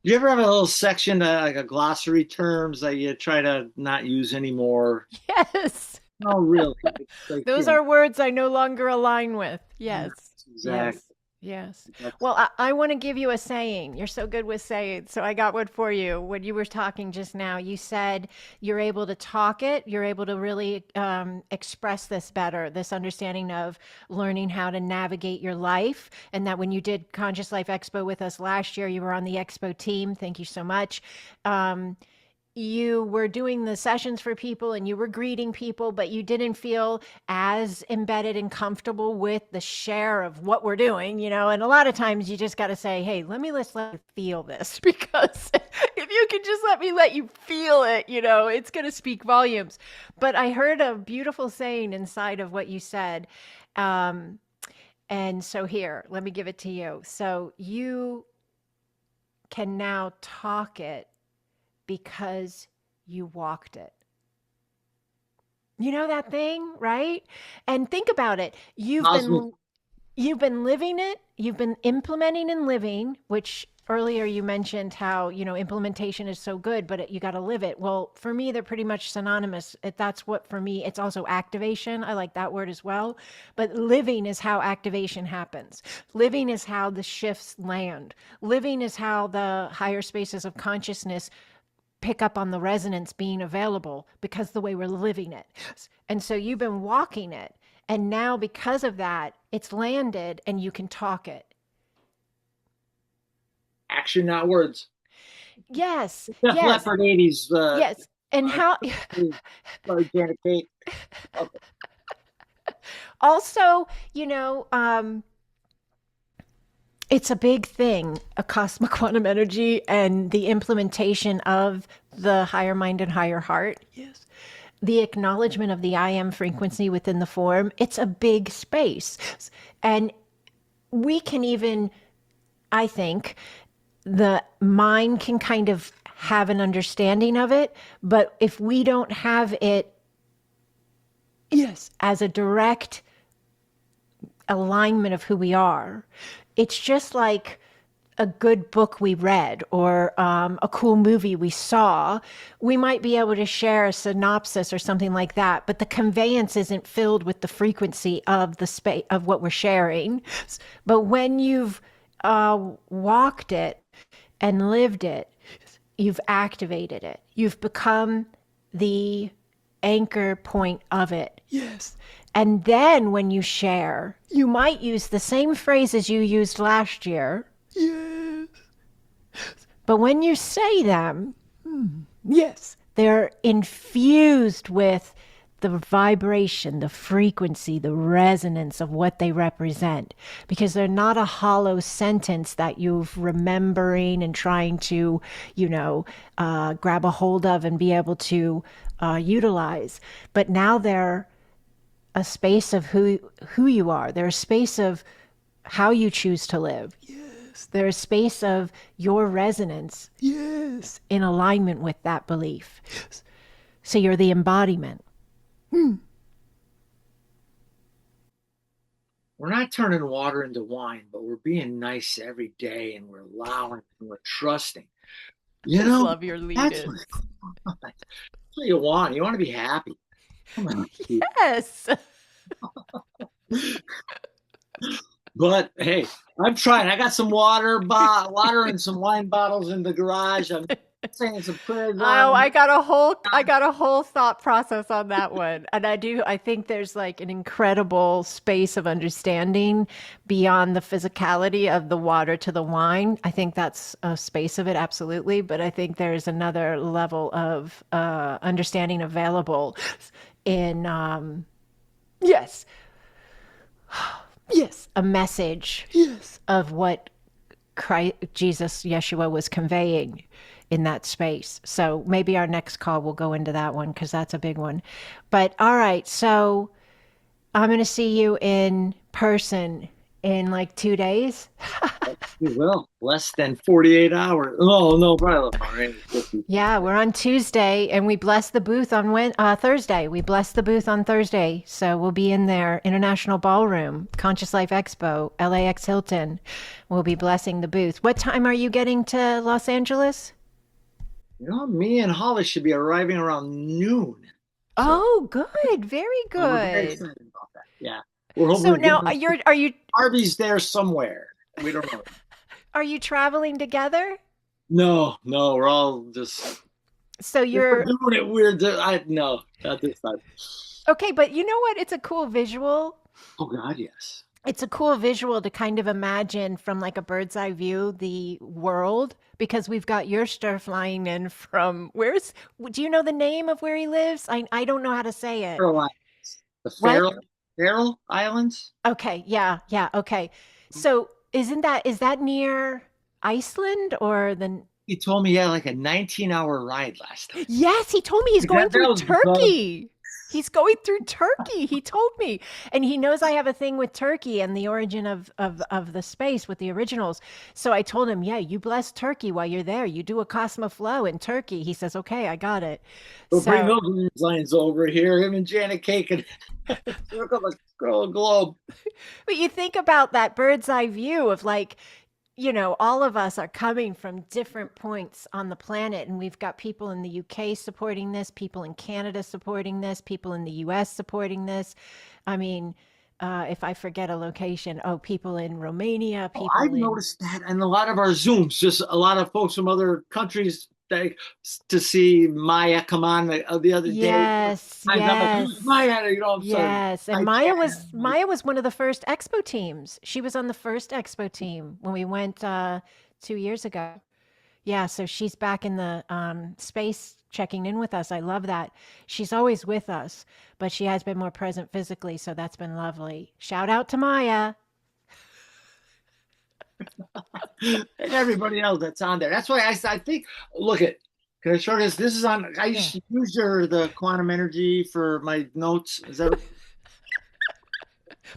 Do you ever have a little section, like a glossary terms that you try to not use anymore? Yes. No, really. It's like, Those are words I no longer align with. Yes. Yes. exactly. Yes. That's Well, I want to give you a saying. You're so good with sayings. So I got one for you. When you were talking just now, you said you're able to talk it. You're able to really express this better, this understanding of learning how to navigate your life. And that when you did Conscious Life Expo with us last year, you were on the Expo team. Thank you so much. Um, you were doing the sessions for people and you were greeting people, but you didn't feel as embedded and comfortable with the share of what we're doing, And a lot of times you just got to say, hey, let's let you feel this because if you can just let you feel it, it's going to speak volumes. But I heard a beautiful saying inside of what you said. Um, and so here, let me give it to you. So you can now talk it because you walked it. You know that thing, right? And think about it. cosmic. You've been living it, you've been implementing and living, which earlier you mentioned how, implementation is so good, but you got to live it. Well, for me they're pretty much synonymous. That's what for me it's also activation. I like that word as well. But living is how activation happens. Living is how the shifts land. Living is how the higher spaces of consciousness pick up on the resonance being available because the way we're living it. And so you've been walking it. And now because of that, it's landed and you can talk it. Action, not words. Yes, Def yes, Leppard 80s. yes. And Uh, how sorry, Janet Kate. Okay. also, it's a big thing, a cosmic quantum energy and the implementation of the higher mind and higher heart. Yes. The acknowledgement of the I am frequency within the form. It's a big space. And we can even, I think, the mind can kind of have an understanding of it. But if we don't have it, yes, as a direct alignment of who we are, it's just like a good book we read or a cool movie we saw. We might be able to share a synopsis or something like that, but the conveyance isn't filled with the frequency of the space of what we're sharing. But when you've walked it and lived it, you've activated it. You've become the anchor point of it. Yes. And then when you share, you might use the same phrases you used last year. Yes. But when you say them, yes, they're infused with the vibration, the frequency, the resonance of what they represent, because they're not a hollow sentence that you're remembering and trying to, grab a hold of and be able to utilize. But now they're a space of who you are. They're a space of how you choose to live. Yes. They're a space of your resonance. Yes. In alignment with that belief. Yes. So you're the embodiment. We're not turning water into wine, but we're being nice every day, and we're allowing and we're trusting. You Just know, love your lead that's in. what you want. You want to be happy. Come on, Keith. Yes. But hey, I'm trying. I got some water and some wine bottles in the garage. I'm saying some prayers Oh, on them. I got a whole thought process on that one. And I think there's like an incredible space of understanding beyond the physicality of the water to the wine. I think that's a space of it, absolutely. But I think there's another level of understanding available in, yes, yes, a message, yes, of what Christ, Jesus, Yeshua was conveying in that space. So maybe our next call will go into that one because that's a big one. But all right, so I'm going to see you in person in like 2 days. You will. Less than 48 hours. Oh, no, probably all right. Yeah, we're on Tuesday and we bless the booth on Thursday. We bless the booth on Thursday. So we'll be in there, International Ballroom, Conscious Life Expo, LAX Hilton. We'll be blessing the booth. What time are you getting to Los Angeles? Me and Holly should be arriving around noon. So Oh, good. Very we're very good. excited about that. Yeah. We're hoping So to get now Harvey's there somewhere. We don't know. are you traveling together? No, we're all just So we're you're doing it weird. No, not this time. okay, but you know what? It's a cool visual. Oh God, yes. It's a cool visual to kind of imagine from like a bird's eye view the world because we've got your star flying in from do you know the name of where he lives? I don't know how to say it. Faroe Islands. The What? Faroe Islands. Okay, yeah, yeah, okay. So is that near Iceland or the He told me he had like a 19-hour ride last time. Yes, he told me he's going That through was because Turkey. He's going through Turkey. He told me. And he knows I have a thing with Turkey and the origin of the space with the originals. So I told him, yeah, you bless Turkey while you're there. You do a Cosmo flow in Turkey. He says, okay, I got it. we'll bring So, those lines over here. Him and Janet Cake and circle the globe. but you think about that bird's eye view of like, all of us are coming from different points on the planet, and we've got people in the UK supporting this, people in Canada supporting this, people in the US supporting this. I mean, if I forget a location, people in Romania, Oh, people I've in. noticed that in a lot of our Zooms, just a lot of folks from other countries to see Maya come on the other day. Yes, I'm like, who's yes, Maya? I'm sorry. yes. And I can't. Maya was one of the first Expo teams. She was on the first Expo team when we went 2 years ago. Yeah, so she's back in the space checking in with us. I love that. She's always with us, but she has been more present physically, so that's been lovely. Shout out to Maya. And everybody else that's on there. That's why I think, look at, can I show this? This is on, I Yeah. used to use the quantum energy for my notes. Is that,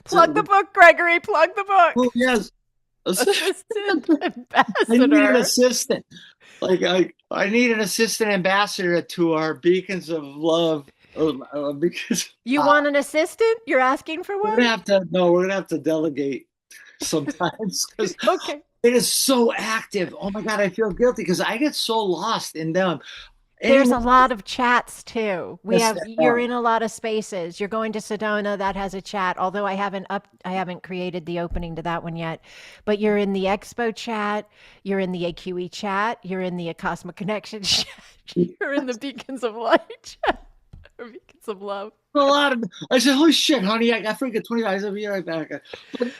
Plug the book, Gregory. Plug the oh, book. yes. Assistant I need an ambassador. assistant. Like I need an assistant ambassador to our beacons of love. Because You want an assistant? You're asking for we're one? gonna have to no, we're gonna have to delegate sometimes because Okay. it is so active. Oh my God, I feel guilty because I get so lost in them. There's Anyone a lot of chats too. yes, You're in a lot of spaces. You're going to Sedona that has a chat, although I haven't created the opening to that one yet. But you're in the Expo chat, you're in the AQE chat, you're in the Acasma Connection chat, you're in the Beacons of Light chat, or Beacons of Love. a lot of I said, holy shit, honey, I got freaking 25. I said, be right back. But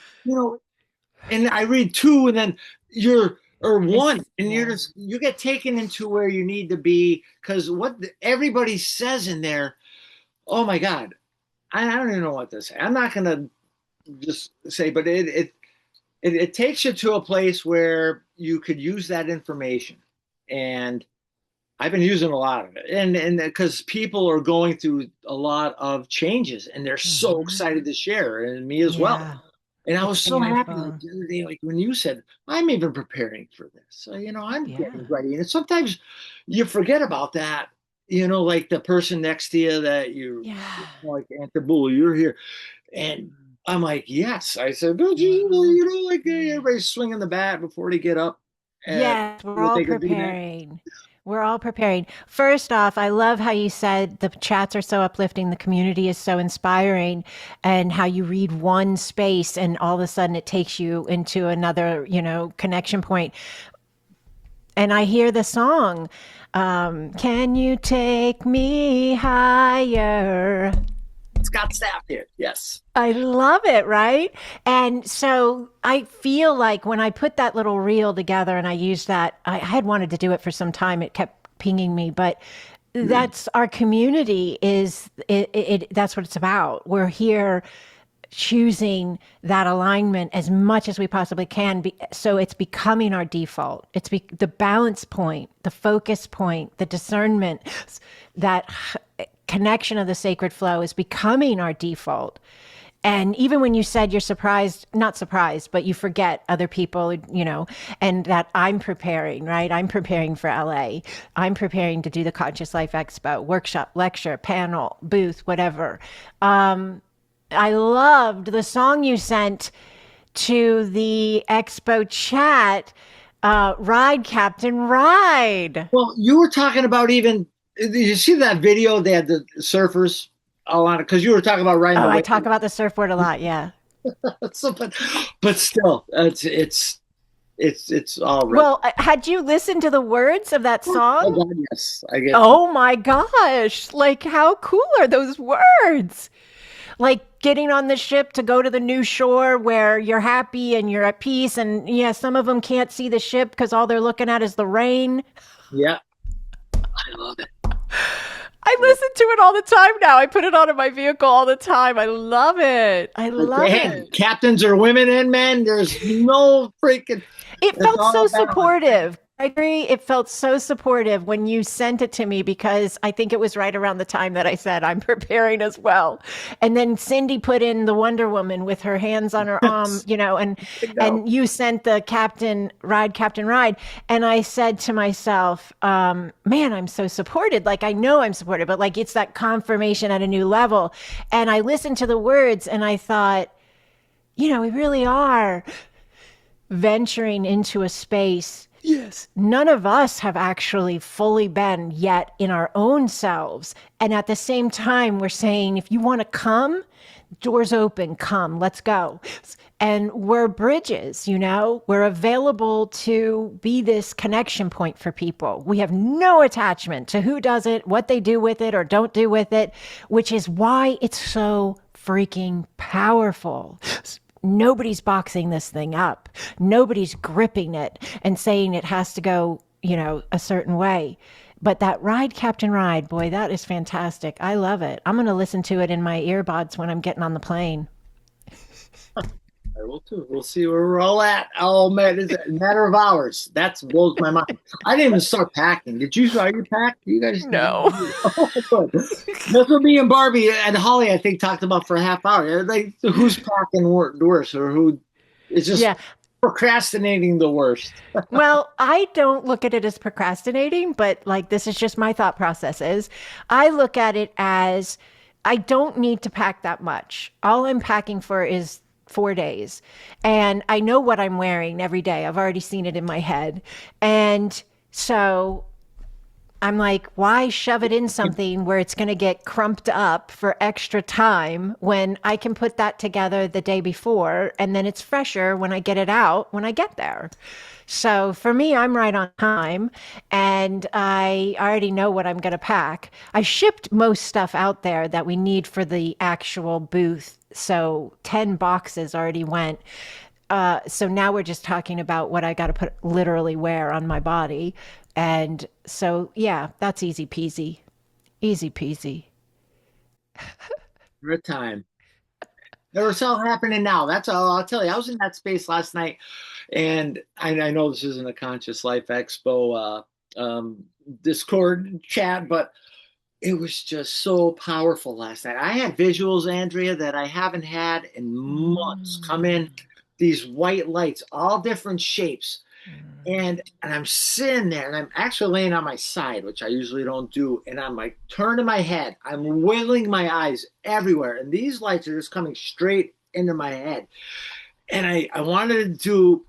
and I read two and then you're or one and you're Yeah. just get taken into where you need to be because what everybody says in there, oh my God, I don't even know what to say. I'm not going to just say, but it takes you to a place where you could use that information. And I've been using a lot of it. And because people are going through a lot of changes and they're so Hmm. excited to share, and me as well. Yeah, And I it's was so happy like beautiful. the other day, like when you said, I'm even preparing for this. So, I'm Yeah. getting ready. And sometimes you forget about that, like the person next to you that you Yeah. like, Aunt Bull, you're here. And I'm like, yes. I said, but Mhm. like Yeah. everybody's swinging the bat before they get up and Yes, we're all they could do that. preparing. We're all preparing. First off, I love how you said the chats are so uplifting, the community is so inspiring, and how you read one space and all of a sudden it takes you into another, connection point. And I hear the song, Can You Take Me Higher? Scott Stapp here. Yes. I love it, right? And so I feel like when I put that little reel together and I used that, I had wanted to do it for some time. It kept pinging me, but that's our community is that's what it's about. We're here choosing that alignment as much as we possibly can so it's becoming our default. The balance point, the focus point, the discernment, that connection of the sacred flow is becoming our default. And even when you said you're surprised, not surprised, but you forget other people, and that I'm preparing, right? I'm preparing for LA. I'm preparing to do the Conscious Life Expo, workshop, lecture, panel, booth, whatever. I loved the song you sent to the Expo chat, Ride Captain Ride. Well, you were talking about even, did you see that video? They had the surfers all on it because you were talking about riding Oh, the I wave. talk about the surfboard a lot. Yeah. So, but still, it's all right. Well, had you listened to the words of that Oh song? God, yes, I get. Oh my gosh. Like, how cool are those words? Like getting on the ship to go to the new shore where you're happy and you're at peace. And yeah, some of them can't see the ship because all they're looking at is the rain. Yeah, I love it. I listen to it all the time now. I put it on in my vehicle all the time. I love it. I love Hey, it. captains are women and men. There's no freaking. It It's felt so all balance. supportive. I agree. It felt so supportive when you sent it to me because I think it was right around the time that I said I'm preparing as well. And then Cindy put in the Wonder Woman with her hands on her arm, Yes, and I know. and you sent the Captain Ride, and I said to myself, man, I'm so supported. Like I know I'm supported, but like it's that confirmation at a new level. And I listened to the words and I thought, we really are venturing into a space. Yes. None of us have actually fully been yet in our own selves. And at the same time, we're saying, if you want to come, doors open, come, let's go. And we're bridges, we're available to be this connection point for people. We have no attachment to who does it, what they do with it or don't do with it, which is why it's so freaking powerful. Nobody's boxing this thing up. Nobody's gripping it and saying it has to go, a certain way. But that Ride Captain Ride, boy, that is fantastic. I love it. I'm going to listen to it in my earbuds when I'm getting on the plane. I will too. We'll see where we're all at. Oh man, it's a matter of hours. That blows my mind. I didn't even start packing. Did you? Are you packed? You guys? No. Oh, good. That's what me and Barbie and Holly, I think, talked about for a half hour. Like, who's packing worse, or who is just Yeah. procrastinating the worst? Well, I don't look at it as procrastinating, but like this is just my thought processes. I look at it as I don't need to pack that much. All I'm packing for is 4 days. And I know what I'm wearing every day. I've already seen it in my head. And so I'm like, why shove it in something where it's going to get crumped up for extra time when I can put that together the day before and then it's fresher when I get it out when I get there? So for me, I'm right on time and I already know what I'm going to pack. I shipped most stuff out there that we need for the actual booth. So 10 boxes already went. So now we're just talking about what I got to put literally wear on my body. And so, yeah, that's easy peasy. Easy peasy. For a time. It's all happening now. That's all I'll tell you. I was in that space last night, and I know this isn't a Conscious Life Expo Discord chat, but it was just so powerful last night. I had visuals, Andrea, that I haven't had in months come in. Mm, These white lights, all different shapes. mm. And I'm sitting there and I'm actually laying on my side, which I usually don't do. And I'm like turning my head. I'm wiggling my eyes everywhere. And these lights are just coming straight into my head. And I wanted to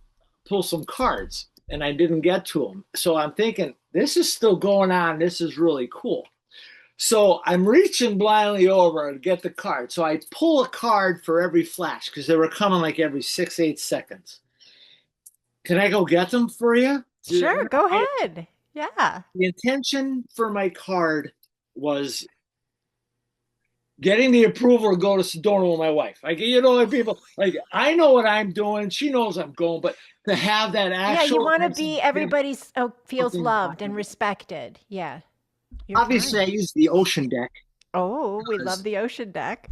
pull some cards and I didn't get to them. So I'm thinking, this is still going on. This is really cool. So I'm reaching blindly over to get the card. So I pull a card for every flash because they were coming like every 6, 8 seconds. Can I go get them for you? Sure, go ahead. Yeah. The intention for my card was getting the approval to go to Sedona with my wife. Like, like people, like I know what I'm doing. She knows I'm going, but to have that Yeah, you actual, want to be everybody's feels something loved and happening. respected. Yeah, you're Obviously, I fine. use the ocean deck Oh, we love because, the ocean deck.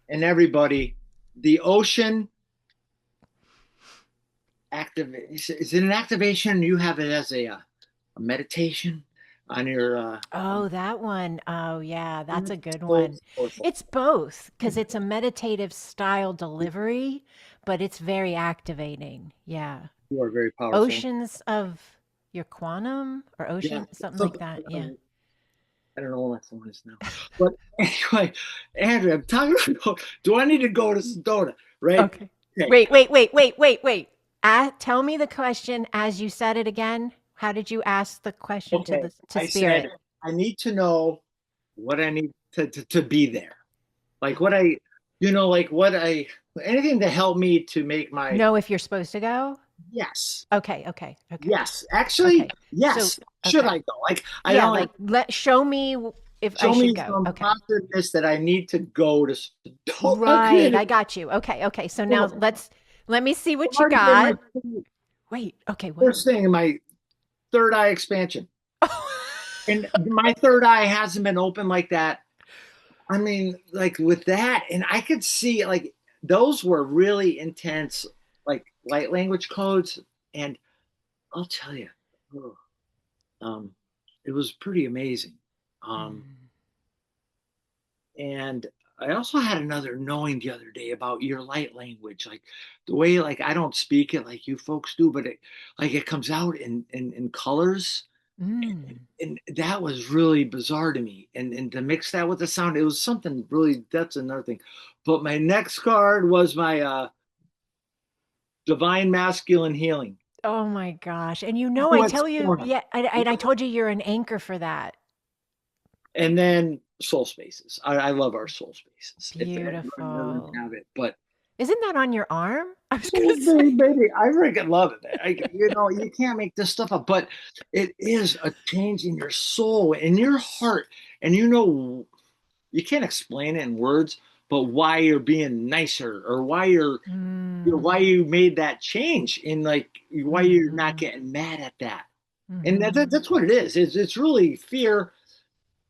and everybody, the ocean active is it an activation? You have it as a meditation on your Oh, that one. Oh, yeah, that's a good so one. powerful. It's both because it's a meditative style delivery, but it's very activating. Yeah. You are very powerful. Oceans of your quantum or Yeah, ocean, something like something. that. Yeah. I don't know what that song is now. But anyway, Andrew, I'm talking about, do I need to go to Sedona? Right? Okay. Okay. Wait. Tell me the question as you said it again. How did you ask the question to Okay. the to I said, spirit? I need to know what I need to be there. Like like anything to help me to make my, Know if you're supposed to go? yes, Okay. yes. Actually, Okay. So, yes. Should okay. I go? Like, I Yeah, don't like let show me if I show should me go. some Okay. positiveness that I need to go to Sedona. Right, I got you. Okay. So now let me see what you Already did my got. Wait. Okay, what? first thing in my third eye expansion. And my third eye hasn't been open like that. I mean, like with that, and I could see like those were really intense, like light language codes. And I'll tell you, oh, um, it was pretty amazing. Um, Mm, and I also had another knowing the other day about your light language, like the way like I don't speak it like you folks do, but it comes out in colors. mm. And that was really bizarre to me. And to mix that with the sound, it was something really. That's another thing. But my next card was my divine masculine healing. Oh my gosh. And I What's tell you, going on? yeah, and I told you you're an anchor for that. And then soul spaces. I love our soul spaces. If everyone doesn't Beautiful. have it, but Isn't that on your arm? I was gonna oh, say. baby, I freaking love it. You can't make this stuff up, but it is a change in your soul, in your heart, and you can't explain it in words, but why you're being nicer or why Mm, you made that change and like why you're not mm-hmm, getting mad at that. And mm-hmm, that's what it is. It's really fear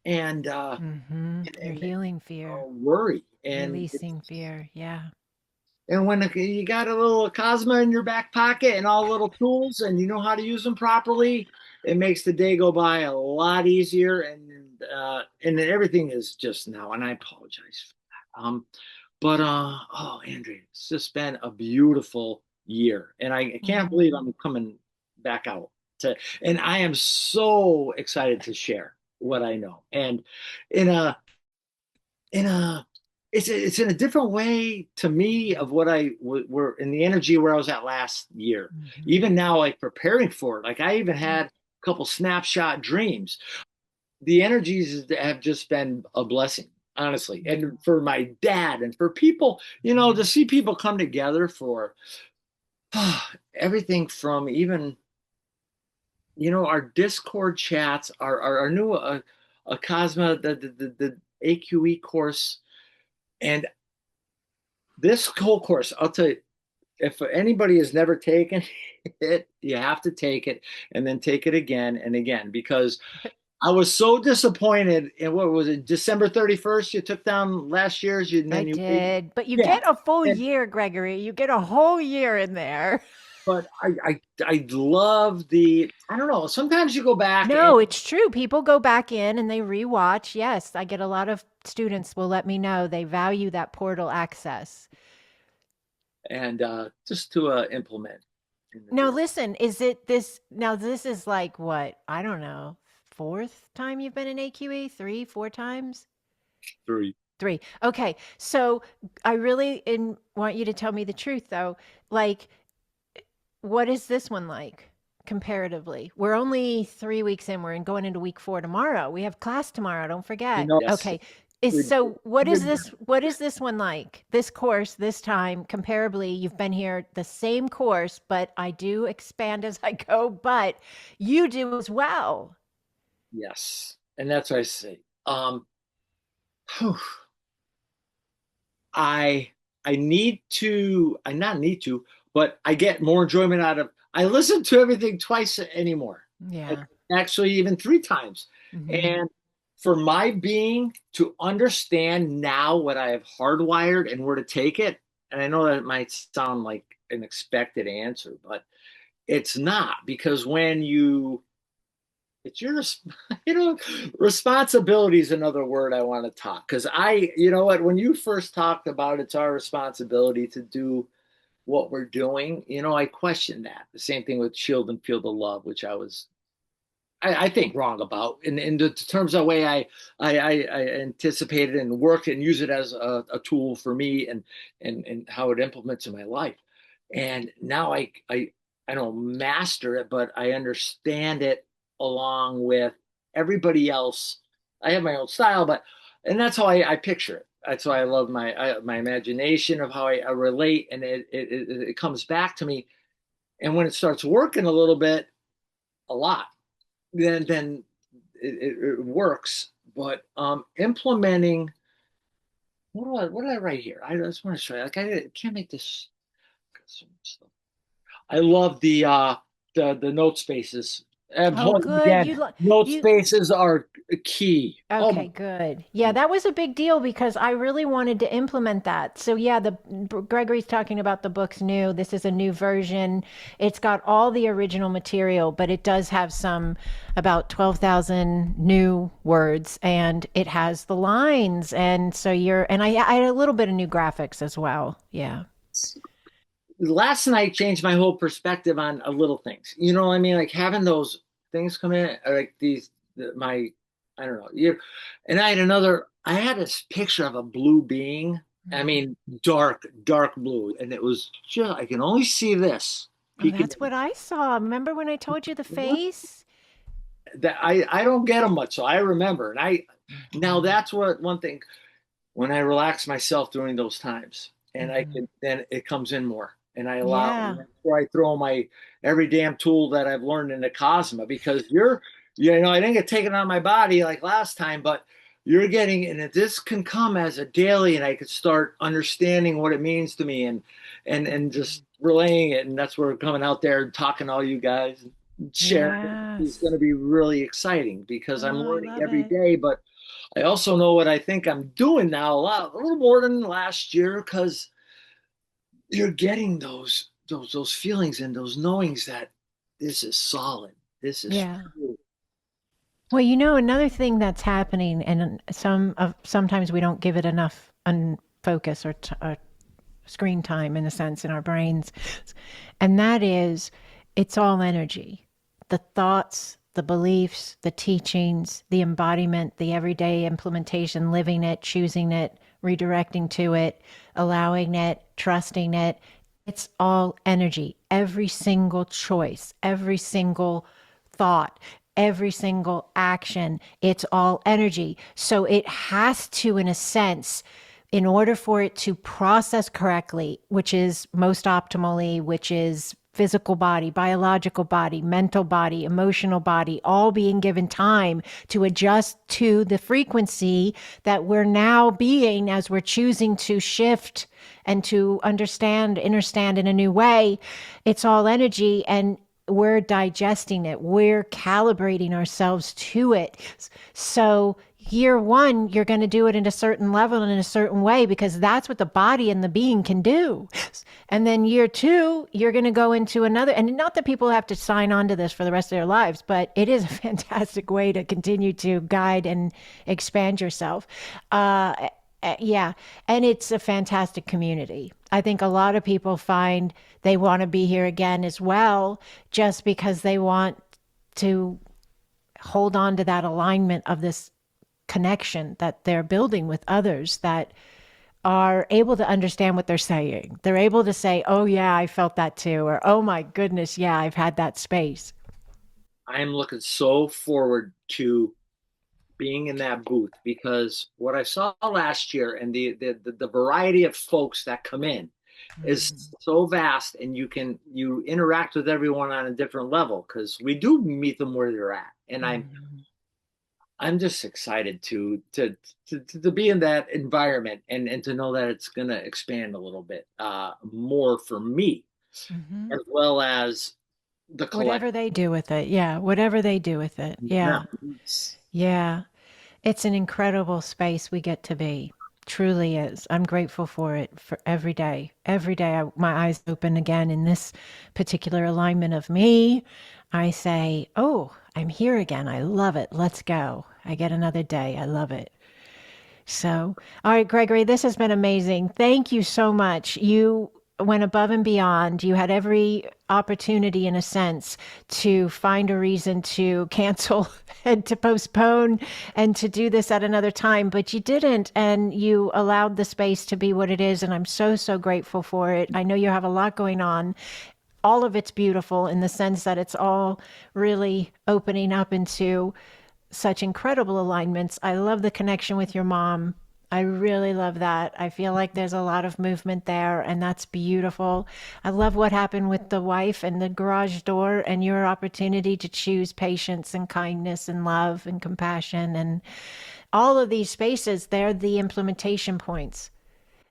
and mm-hmm. You're and healing fear, worry. releasing fear. Yeah. And when you got a little Acasma in your back pocket and all the little tools and you know how to use them properly, it makes the day go by a lot easier. And then everything is just now. And I apologize for that. But oh, Andrea, it's just been a beautiful year, and I can't believe Mm. I'm coming back out and I am so excited to share what I know. And in a in a it's in a different way to me of what were in the energy where I was at last year. Mm-hmm. Even now, like preparing for it, like I even had a couple snapshot dreams. The energies have just been a blessing, honestly. And for my dad and for people, to see people come together for everything from even, our Discord chats, our new Acasma, the AQE course. And this whole course, I'll tell you, if anybody has never taken it, you have to take it and then take it again and again because I was so disappointed in what was it, December 31st, you took down last year's, and I then you waited. did, but you Yeah. get a full And, year, Gregory. You get a whole year in there. but I love I don't know, sometimes you go back and No, it's true. People go back in and they rewatch. Yes, I get a lot of students will let me know they value that portal access. just to implement in the Now, day. listen, is it this? Now, this is like what? I don't know. Fourth time you've been in AQE? Three, four times? Three. Three. Okay. So I really want you to tell me the truth, though. Like, what is this one like comparatively? We're only 3 weeks in. We're going into week four tomorrow. We have class tomorrow. Don't forget. Yes. Okay. Is We, so what is we, this? What is this one like? This course, this time, comparably, you've been here the same course, but I do expand as I go, but you do as well. yes. And that's what I say. Whew, I I need to, I not need to, but I get more enjoyment out of, I listen to everything twice anymore. Yeah. Actually, even three times. Hmm. And for my being to understand now what I have hardwired and where to take it, and I know that it might sound like an expected answer, but it's not, because when it's your you know responsibility is another word I want to talk, because you know what, when you first talked about it's our responsibility to do what we're doing, I questioned that. The same thing with shield and field of love, which I think wrong about in the terms of the way I anticipated and worked and use it as a tool for me, and how it implements in my life. And now I don't master it, but I understand it along with everybody else. I have my own style, but and that's how I picture it. That's why I love my imagination of how I relate, and it comes back to me. And when it starts working a little bit, a lot, then it works. But implementing, what did I write here? I just want to show you. Like I can't make this. I love the note spaces. And Oh, once good. again, note You spaces are key. Oh my Okay, good. Yeah, that was a big deal because I really wanted to implement that. So yeah, the Gregory's talking about the book's new. This is a new version. It's got all the original material, but it does have some about 12,000 new words and it has the lines. And so I had a little bit of new graphics as well. Yeah. last night changed my whole perspective on little things. You know what I mean? Like having those things come in, like my, I don't know. And I had this picture of a blue being. I Mhm. mean, dark, dark blue. And it was just, I can only see this Oh, peeking. that's what I saw. Remember when I told you the face? That I don't get them much. So I remember. And now Mhm. that's what one thing, when I relax myself during those times, and Mhm. then it comes in more, and I allow, Yeah. where I throw my every damn tool that I've learned in Acasma, because I didn't get taken on my body like last time, but you're getting, and if this can come as a daily, and I could start understanding what it means to me, and just relaying it, and that's where we're coming out there and talking to all you guys and sharing it is Yes. going to be really exciting, because I'm Oh, I learning love every it. day, but I also know what I think I'm doing now a little more than last year, because you're getting those feelings and those knowings that this is solid. This is Yeah. true. Well, another thing that's happening, and sometimes we don't give it enough focus or screen time in a sense in our brains, and that is it's all energy. The thoughts, the beliefs, the teachings, the embodiment, the everyday implementation, living it, choosing it, redirecting to it, allowing it, trusting it. It's all energy. Every single choice, every single thought, every single action, it's all energy. So it has to, in a sense, in order for it to process correctly, which is most optimally, which is physical body, biological body, mental body, emotional body, all being given time to adjust to the frequency that we're now being as we're choosing to shift and to understand in a new way. It's all energy. And we're digesting it, we're calibrating ourselves to it. So year one, you're going to do it in a certain level and in a certain way because that's what the body and the being can do. And then year two, you're going to go into another. And not that people have to sign on to this for the rest of their lives, but it is a fantastic way to continue to guide and expand yourself. Yeah, and it's a fantastic community. I think a lot of people find they want to be here again as well, just because they want to hold on to that alignment of this connection that they're building with others that are able to understand what they're saying. They're able to say, oh, yeah, I felt that too, or oh my goodness, yeah, I've had that space. I'm looking so forward to being in that booth because what I saw last year and the variety of folks that come in is Mhm. so vast, and you interact with everyone on a different level because we do meet them where they're at, and Mhm. I'm just excited to be in that environment and to know that it's going to expand a little bit more for me Mhm. as well as the collective. Whatever they do with it. Yeah, whatever they do with it. Yeah. Yeah. Yeah. It's an incredible space we get to be. Truly is. I'm grateful for it for every day. Every day, my eyes open again in this particular alignment of me. I say, oh, I'm here again. I love it. Let's go. I get another day. I love it. So, all right, Gregory, this has been amazing. Thank you so much. You went above and beyond. You had every opportunity, in a sense, to find a reason to cancel and to postpone and to do this at another time, but you didn't. And you allowed the space to be what it is. And I'm so, so grateful for it. I know you have a lot going on. All of it's beautiful in the sense that it's all really opening up into such incredible alignments. I love the connection with your mom. I really love that. I feel like there's a lot of movement there, and that's beautiful. I love what happened with the wife and the garage door and your opportunity to choose patience and kindness and love and compassion. And all of these spaces, they're the implementation points,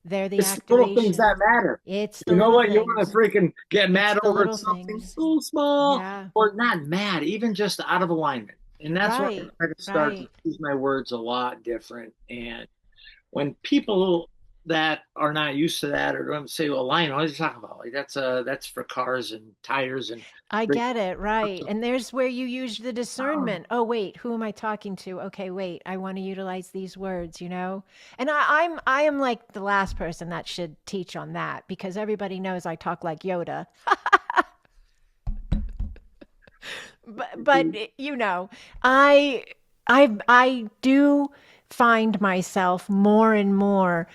they're the It's the little things that activation. matter. It's the You know little what? You want to things. freaking get It's mad the over little something things. so small, Yeah. or not mad, even just out of alignment. And that's where I Right. try to start to Right. use my words a lot different. And when people that are not used to that or don't say, well, align, what are you talking about? Like that's for cars and tires and I get it, right. And there's where you use the discernment. Oh, wait, who am I talking to? Okay, wait, I want to utilize these words, you know? And I am like the last person that should teach on that because everybody knows I talk like Yoda. But you know, I I do find myself more and more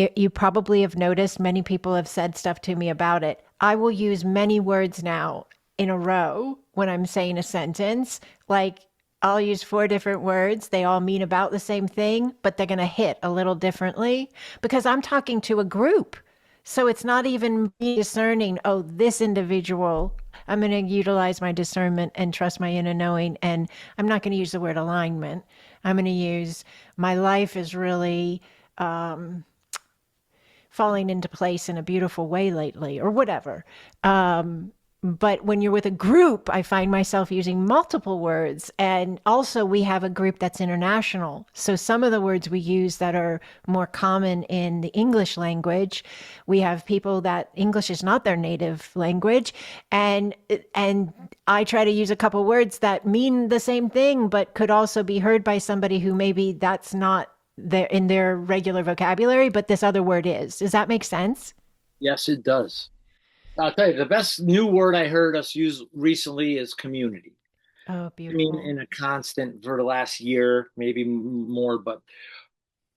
you probably have noticed many people have said stuff to me about it. I will use many words now in a row when I'm saying a sentence. Like I'll use four different words. They all mean about the same thing, but they're going to hit a little differently because I'm talking to a group. So it's not even me discerning, oh, this individual, I'm going to utilize my discernment and trust my inner knowing. And I'm not going to use the word alignment. I'm going to use my life is really falling into place in a beautiful way lately or whatever. But when you're with a group, I find myself using multiple words. And also, we have a group that's international. So, some of the words we use that are more common in the English language, we have people that English is not their native language. And I try to use a couple words that mean the same thing, but could also be heard by somebody who maybe that's not in their regular vocabulary, but this other word is. Does that make sense? yes, it does. I'll tell you, the best new word I heard us use recently is community. Oh, I mean, beautiful. in a constant for the last year, maybe more, but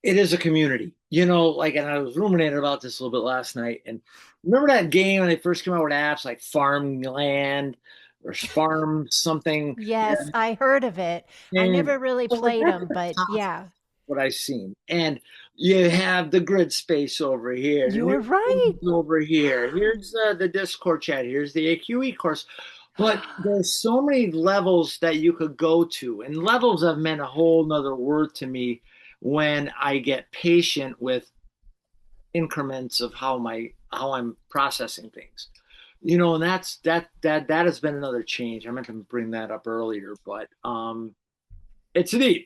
it is a community. Like, and I was ruminating about this a little bit last night. And remember that game when they first came out with apps like Farmland or Farm something? Yes, I heard of it. I And never really I was like, played that's them, the but top yeah, what I've seen. And you have the grid space over here, and you're here's right. over here. Here's the Discord chat. Here's the AQE course. But there's so many levels that you could go to, and levels have meant a whole nother word to me when I get patient with increments of how I'm processing things. And that has been another change. I meant to bring that up earlier, but it's neat,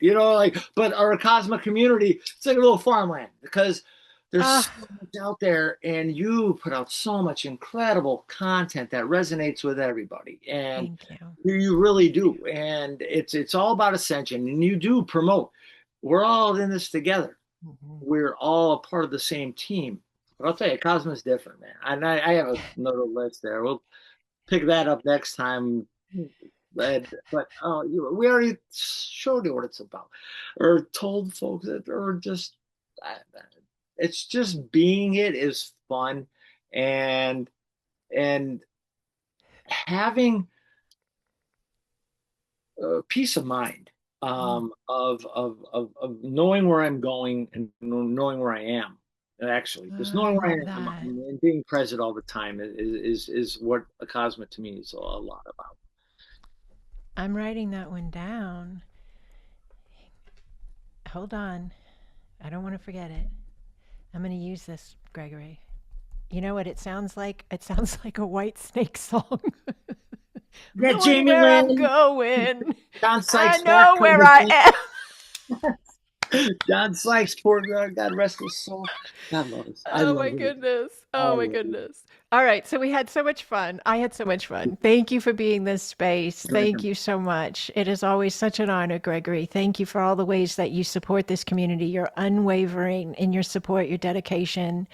but our Acasma community, it's like a little farmland because there's Ah, so much out there and you put out so much incredible content that resonates with everybody. And thank you. you really do. And it's all about ascension and you do promote. We're all in this together. Mhm. We're all a part of the same team. But I'll tell you, Cosmo's different, man. And I have another list there. We'll pick that up next time. We already showed you what it's about, or told folks that, or just uh, it's just being it is fun, and and having peace of mind Mm. of knowing where I'm going and knowing where I am. Actually, just Oh, I knowing where I love am that. and being present all the time is what a cosmic to me is a lot about. I'm writing that one down. Hold on. I don't want to forget it. I'm going to use this, Gregory. You know what it sounds like? It sounds like a White Snake song. That Knowing Jamie where I'm Lynn, going, John I Sykes back know comes where I again. am. John Sykes, poor God rest his soul. God love us. I Oh love my it. goodness. I Oh my love it. goodness. All right. So we had so much fun. I had so much fun. Thank you for being this space. Thank you so much. It is always such an honor, Gregory. Thank you for all the ways that you support this community. You're unwavering in your support, your dedication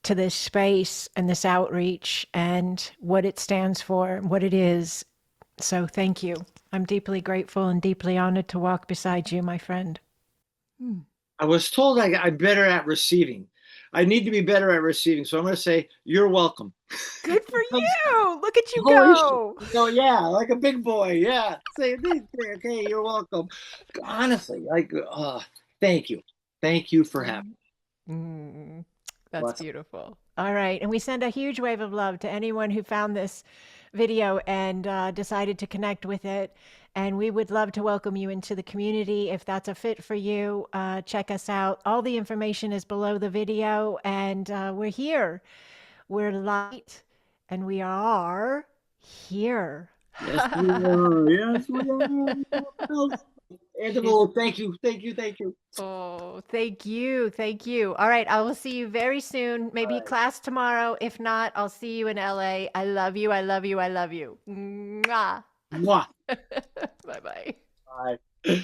to this space and this outreach and what it stands for, what it is. So thank you. I'm deeply grateful and deeply honored to walk beside you, my friend. Hmm. I was told I'm better at receiving. I need to be better at receiving. So I'm going to say, you're welcome. Good for you. Look at you Holy shit. go. Yeah, like a big boy. Yeah. Say, okay, you're welcome. Honestly, thank you. Thank you for having Mm. Mm, me. that's beautiful. All right. And we send a huge wave of love to anyone who found this video and decided to connect with it. And we would love to welcome you into the community. If that's a fit for you, check us out. All the information is below the video. And we're here. We're light and we are here. Yes, we are. Yes, we are. Is Angelo, thank you. Thank you. Thank you. Oh, thank you. Thank you. All right. I will see you very soon. All Maybe right. class tomorrow. If not, I'll see you in LA. I love you. I love you. I love you. Mwah. Mwah. Bye bye. Bye.